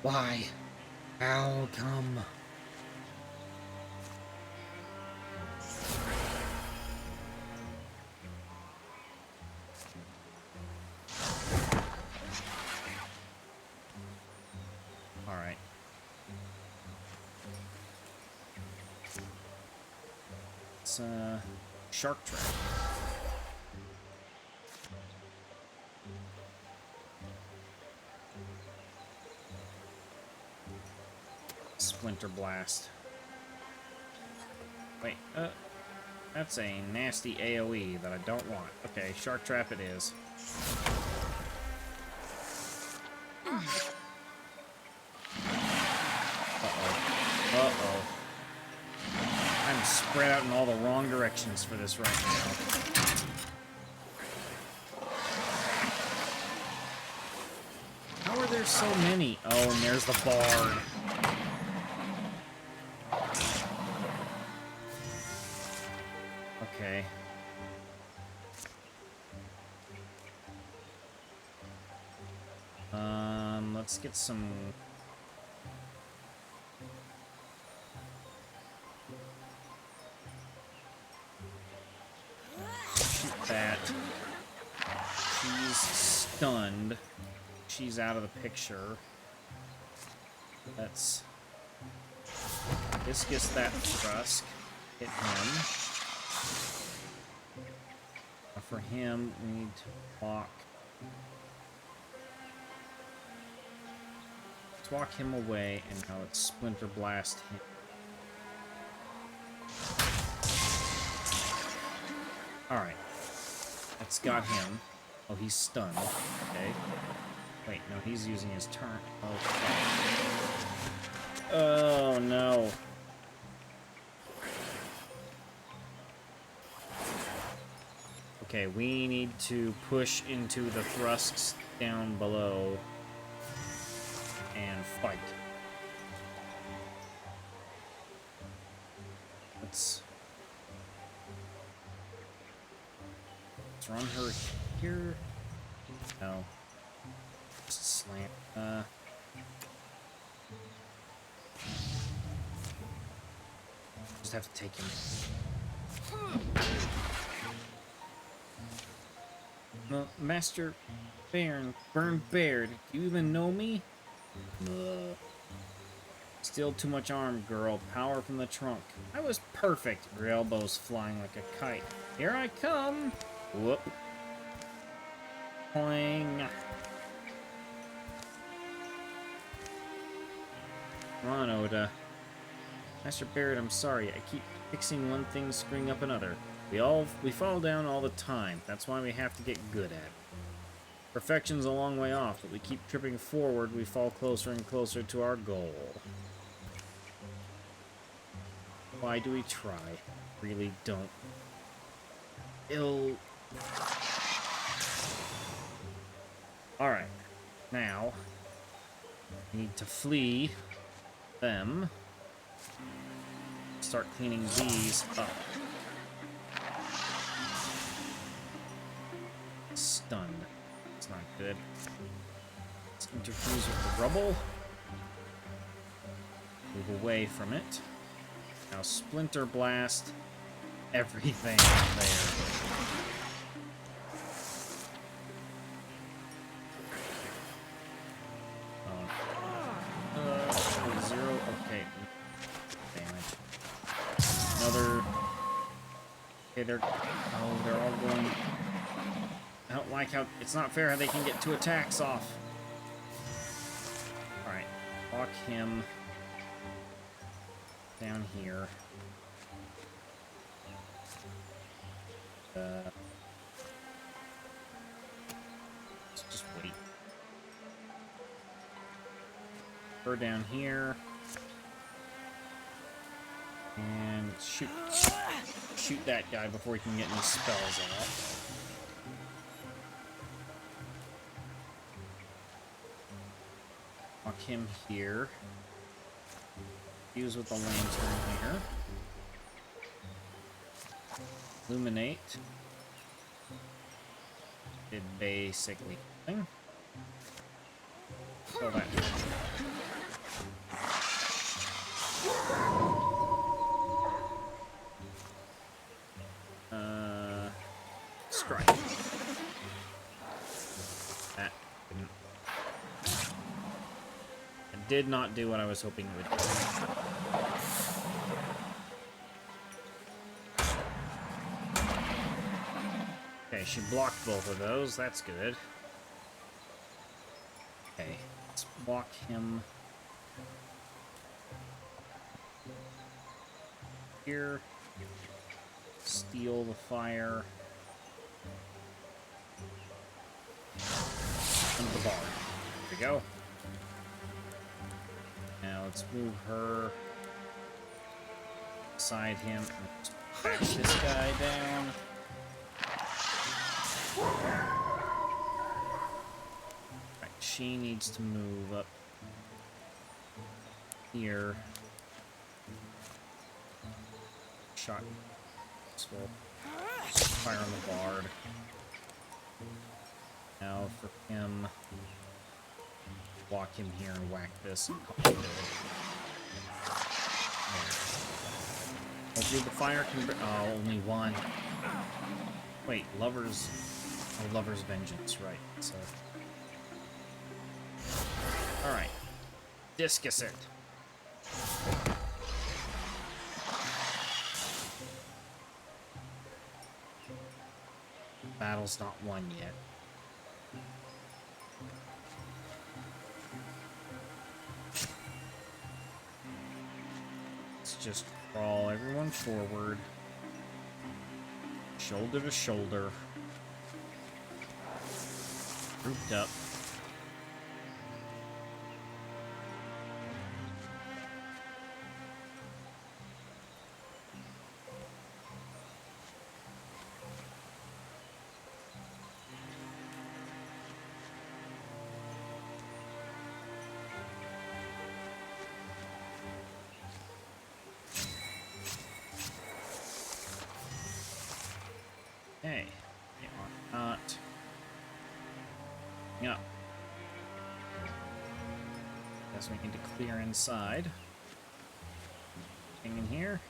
Why? How come? Alright. It's shark trap. Splinter blast. Wait, that's a nasty AoE that I don't want. Okay, shark trap it is. Uh-oh. Uh-oh. I'm spread out in all the wrong directions for this right now. How are there so many? Oh, and there's the bard. Okay. Let's get some... Shoot that. She's stunned. She's out of the picture. Let's discus that thrust. Hit him. For him, we need to walk. Let's walk him away, and now let's Splinter Blast him. Alright. That's got him. Oh, he's stunned. Okay. Wait, no, he's using his turn. Okay. Oh, no. Okay, we need to push into the thrusts down below and fight. Let's run her here. No. Just slam. Just have to take him. Master Burn Baird, do you even know me? Still too much arm, girl. Power from the trunk. I was perfect. Your elbows flying like a kite. Here I come. Whoop. Clang. Come on, Oda. Master Baird, I'm sorry. I keep fixing one thing, screwing up another. We fall down all the time. That's why we have to get good at it. Perfection's a long way off, but we keep tripping forward, we fall closer and closer to our goal. Why do we try? Really don't. Alright. Now, we need to flee them. Start cleaning these up. Stunned. It's not good. Let's interfuse with the rubble. Move away from it. Now Splinter Blast everything there. Zero. Okay. Damage. Another. Okay, they're all going. I don't like how it's not fair how they can get 2 attacks off. Alright, walk him down here. Let's just wait. Her down here. And shoot that guy before he can get any spells off. Walk him here. Fuse with the lantern here. Illuminate. Did basically nothing. Kill that. Strike. That didn't. It did not do what I was hoping it would do. Okay, she blocked both of those. That's good. Okay, let's block him here. Steal the fire. And the bar. There we go. Now let's move her beside him and just bash this guy down. Right, she needs to move up here. Shot. Useful. Fire on the bard. Now for him, walk him here and whack this and call it good. Hopefully the fire can. Oh, only one. Wait, lovers. Oh, lover's vengeance, right? So. All right, discus it. Battle's not won yet. Let's just crawl everyone forward. Shoulder to shoulder. Grouped up. Hey, they are not. Yeah. Guess we need to clear inside. Thing in here.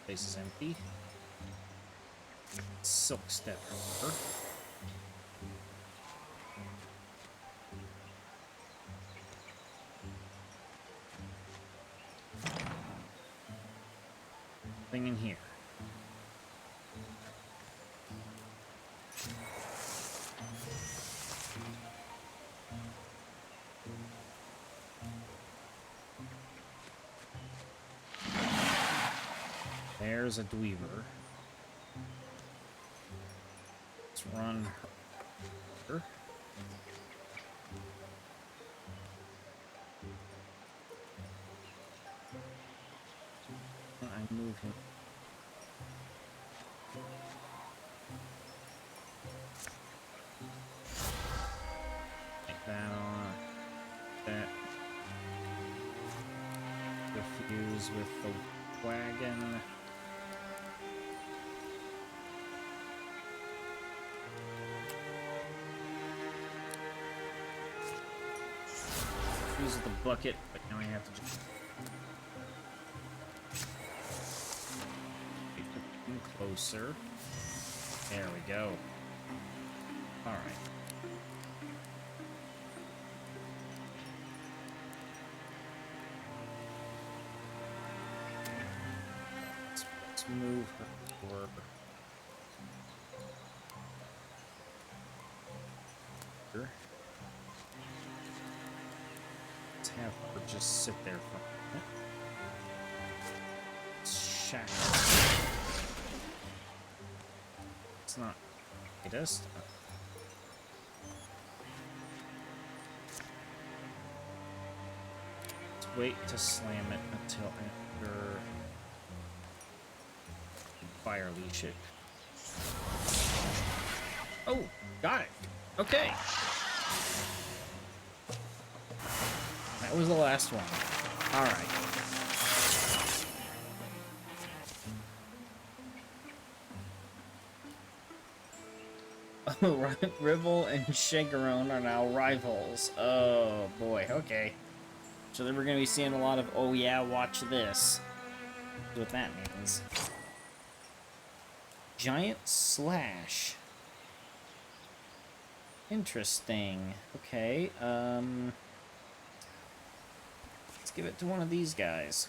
Place is empty. Silk step over. Thing in here. There's a dweever. Let's run her. I move him. Like that on. That. Diffuse with the wagon. Use the bucket, but now I have to just put him closer. There we go. All right. Let's move her forward. Here. Let's have her just sit there for a minute. Shackle. It's not. It is. Let's wait to slam it until after fire leash it. Oh, got it. Okay. That was the last one. All right. Oh, Ribble and Shigeron are now rivals. Oh, boy. Okay. So then we're going to be seeing a lot of, oh yeah, watch this. That's what that means. Giant Slash. Interesting. Okay, let's give it to one of these guys.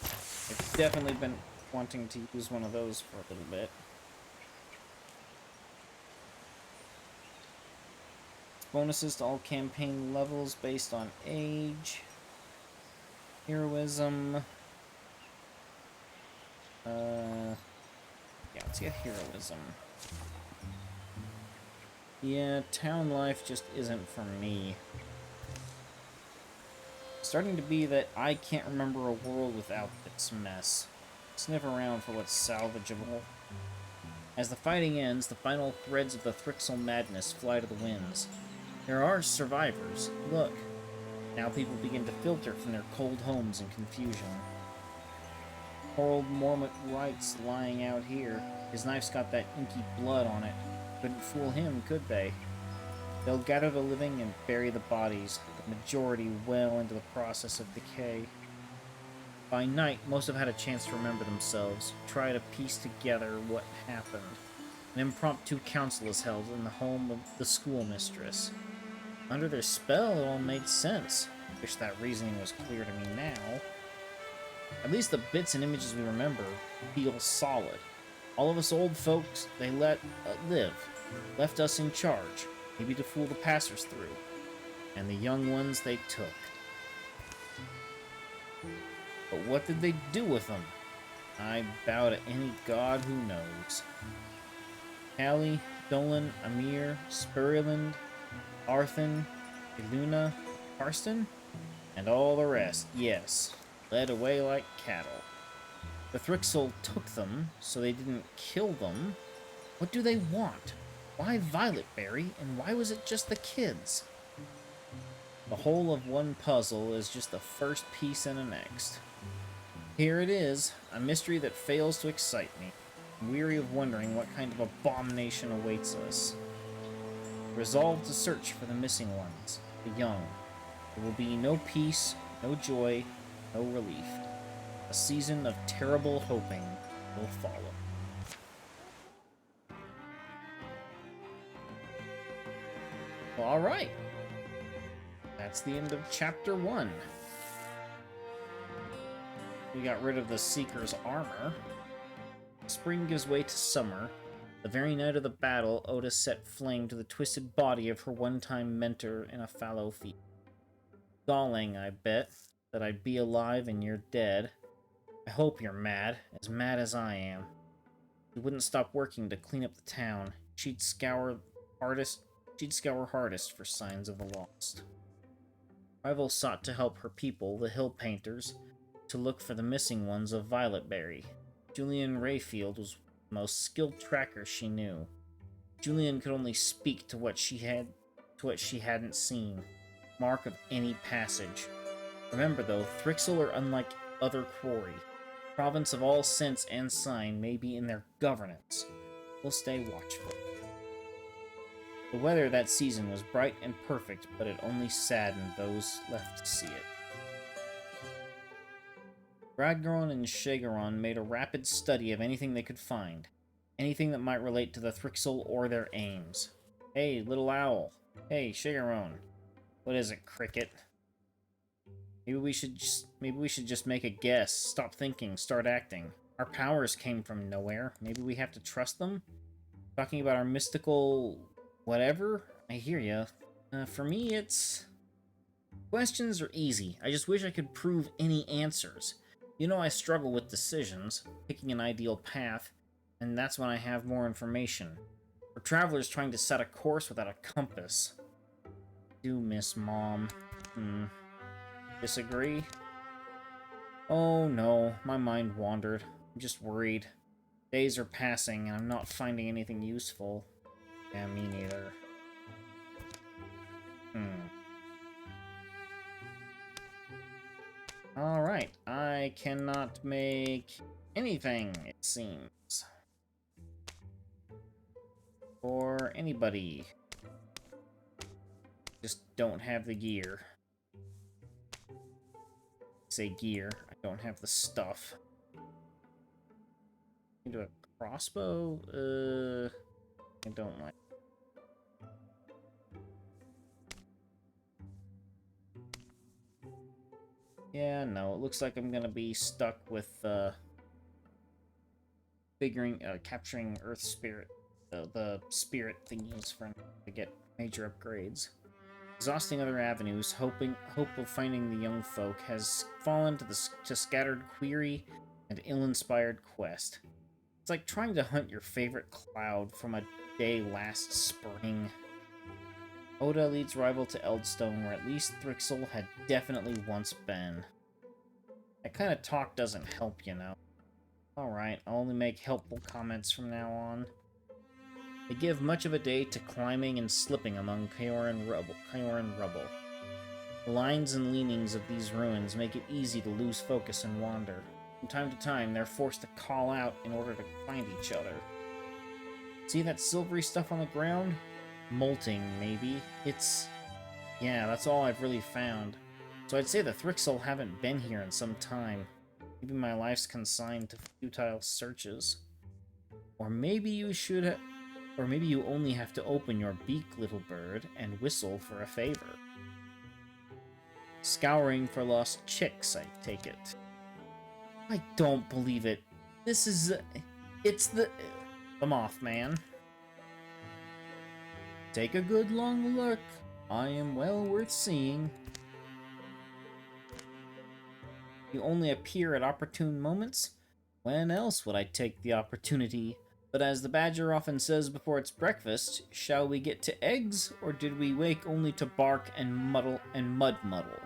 I've definitely been wanting to use one of those for a little bit. Bonuses to all campaign levels based on age. Heroism. Yeah, let's get heroism. Yeah, town life just isn't for me. Starting to be that I can't remember a world without this mess. Sniff around for what's salvageable. As the fighting ends, the final threads of the Thrixel madness fly to the winds. There are survivors. Look. Now people begin to filter from their cold homes in confusion. Poor old Mormont Wright's lying out here. His knife's got that inky blood on it. Couldn't fool him, could they? They'll gather the living and bury the bodies, the majority well into the process of decay. By night, most have had a chance to remember themselves, try to piece together what happened. An impromptu council is held in the home of the schoolmistress. Under their spell, it all made sense. Wish that reasoning was clear to me now. At least the bits and images we remember feel solid. All of us old folks, they let live, left us in charge, maybe to fool the passers through. And the young ones they took. But what did they do with them? I bow to any god who knows. Callie, Dolan, Amir, Spurland, Arthan, Iluna, Karsten, and all the rest, yes, led away like cattle. The Thrixel took them, so they didn't kill them. What do they want? Why Violetberry, and why was it just the kids? The whole of one puzzle is just the first piece in the next. Here it is, a mystery that fails to excite me. I'm weary of wondering what kind of abomination awaits us. Resolved to search for the missing ones, the young. There will be no peace, no joy, no relief. A season of terrible hoping will follow. Well, alright. That's the end of Chapter 1. We got rid of the Seeker's armor. Spring gives way to summer. The very night of the battle, Oda set flame to the twisted body of her one-time mentor in a fallow field. Galling, I bet, that I'd be alive and you're dead. I hope you're mad as I am. She wouldn't stop working to clean up the town. She'd scour hardest for signs of the lost. Rival sought to help her people, the Hill Painters, to look for the missing ones of Violetberry. Julian Rayfield was the most skilled tracker she knew. Julian could only speak to what she hadn't seen. Mark of any passage. Remember though, Thrixel are unlike other quarry. Province of all sense and sign may be in their governance. We'll stay watchful. The weather that season was bright and perfect, but it only saddened those left to see it. Bradgaron and Shagaron made a rapid study of anything they could find. Anything that might relate to the Thrixel or their aims. Hey, little owl. Hey, Shagaron. What is it, Cricket? Maybe we should just make a guess. Stop thinking, start acting. Our powers came from nowhere. Maybe we have to trust them? Talking about our mystical whatever? I hear ya. For me, it's... Questions are easy. I just wish I could prove any answers. You know I struggle with decisions, picking an ideal path, and that's when I have more information. We're travelers trying to set a course without a compass. Do miss Mom. Disagree? Oh no, my mind wandered. I'm just worried. Days are passing and I'm not finding anything useful. Yeah, me neither. Alright, I cannot make anything, it seems. Or anybody. Just don't have the gear. Say gear, I don't have the stuff. Into a crossbow? I don't like. Yeah, no, it looks like I'm gonna be stuck with, capturing Earth Spirit, the spirit thingies to get major upgrades. Exhausting other avenues, hope of finding the young folk has fallen to scattered query and ill-inspired quest. It's like trying to hunt your favorite cloud from a day last spring. Oda leads rival to Eldstone, where at least Thrixel had definitely once been. That kind of talk doesn't help, you know. Alright, I'll only make helpful comments from now on. They give much of a day to climbing and slipping among Kyoran rubble. The lines and leanings of these ruins make it easy to lose focus and wander. From time to time, they're forced to call out in order to find each other. See that silvery stuff on the ground? Molting, maybe. Yeah, that's all I've really found. So I'd say the Thrixel haven't been here in some time. Maybe my life's consigned to futile searches. Or maybe you only have to open your beak, little bird, and whistle for a favor. Scouring for lost chicks, I take it. I don't believe it. It's the Mothman. Take a good long look. I am well worth seeing. You only appear at opportune moments? When else would I take the opportunity? But as the badger often says before its breakfast, shall we get to eggs, or did we wake only to bark and mud muddle?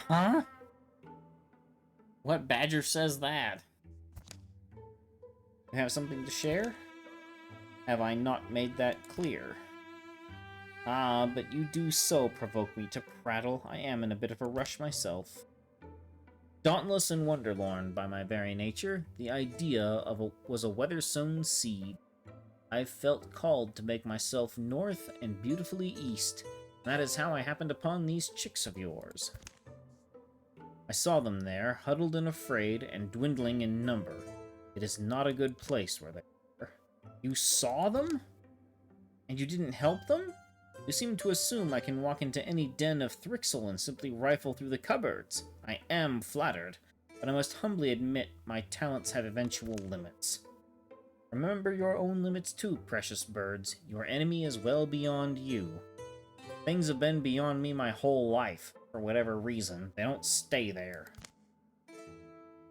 Huh? What badger says that? You have something to share? Have I not made that clear? Ah, but you do so provoke me to prattle. I am in a bit of a rush myself. Dauntless and wonderlorn by my very nature, the idea was a weather-sown seed. I felt called to make myself north and beautifully east. That is how I happened upon these chicks of yours. I saw them there, huddled and afraid, and dwindling in number. It is not a good place where they are. You saw them? And you didn't help them? You seem to assume I can walk into any den of Thrixel and simply rifle through the cupboards. I am flattered, but I must humbly admit my talents have eventual limits. Remember your own limits too, precious birds. Your enemy is well beyond you. Things have been beyond me my whole life. For whatever reason, they don't stay there.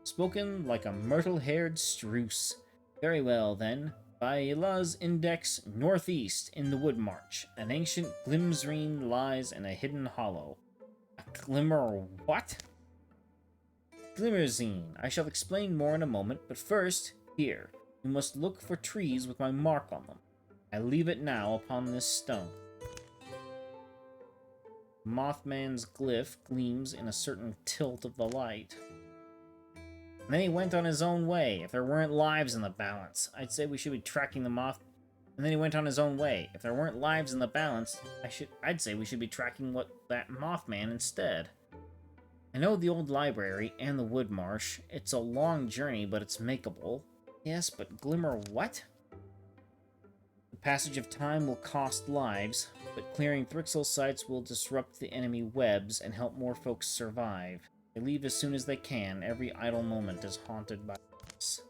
Spoken like a myrtle-haired struce. Very well, then. By Ila's index, northeast in the wood march, an ancient glimsrine lies in a hidden hollow. A glimmer what? Glimmerzine. I shall explain more in a moment, but first, here, you must look for trees with my mark on them. I leave it now upon this stone. Mothman's glyph gleams in a certain tilt of the light. And then he went on his own way. If there weren't lives in the balance, I'd say we should be tracking the moth. And then he went on his own way. If there weren't lives in the balance, I'd say we should be tracking that Mothman instead. I know the old library and the wood marsh. It's a long journey, but it's makeable. Yes, but glimmer what? The passage of time will cost lives, but clearing Thrixel sites will disrupt the enemy webs and help more folks survive. They leave as soon as they can. Every idle moment is haunted by this.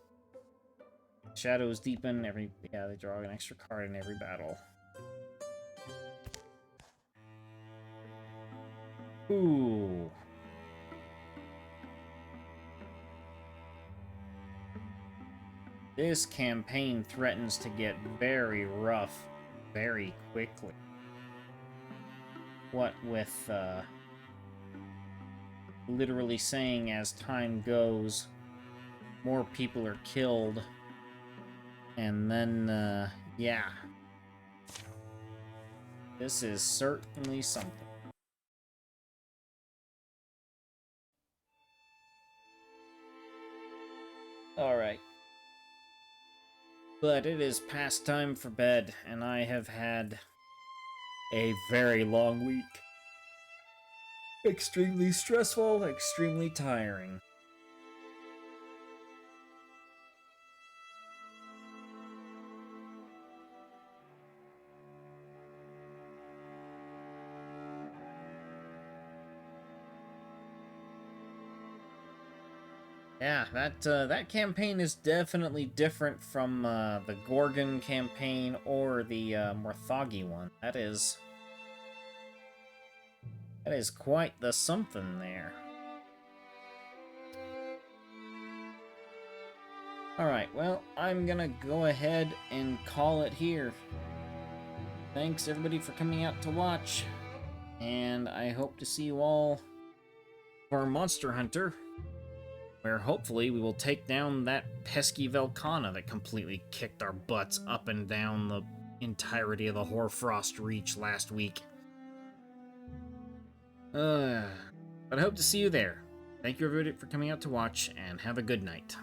Shadows deepen. They draw an extra card in every battle. Ooh. This campaign threatens to get very rough very quickly. What with, literally saying as time goes, more people are killed. And then, yeah. This is certainly something. Alright. But it is past time for bed, and I have had a very long week. Extremely stressful, extremely tiring. Yeah, that campaign is definitely different from the Gorgon campaign or the Morthagi one. That is quite the something there. Alright, well, I'm gonna go ahead and call it here. thanks everybody for coming out to watch. And I hope to see you all for Monster Hunter, where hopefully we will take down that pesky Velkhana that completely kicked our butts up and down the entirety of the Hoarfrost Reach last week. But I hope to see you there. Thank you everybody for coming out to watch, and have a good night.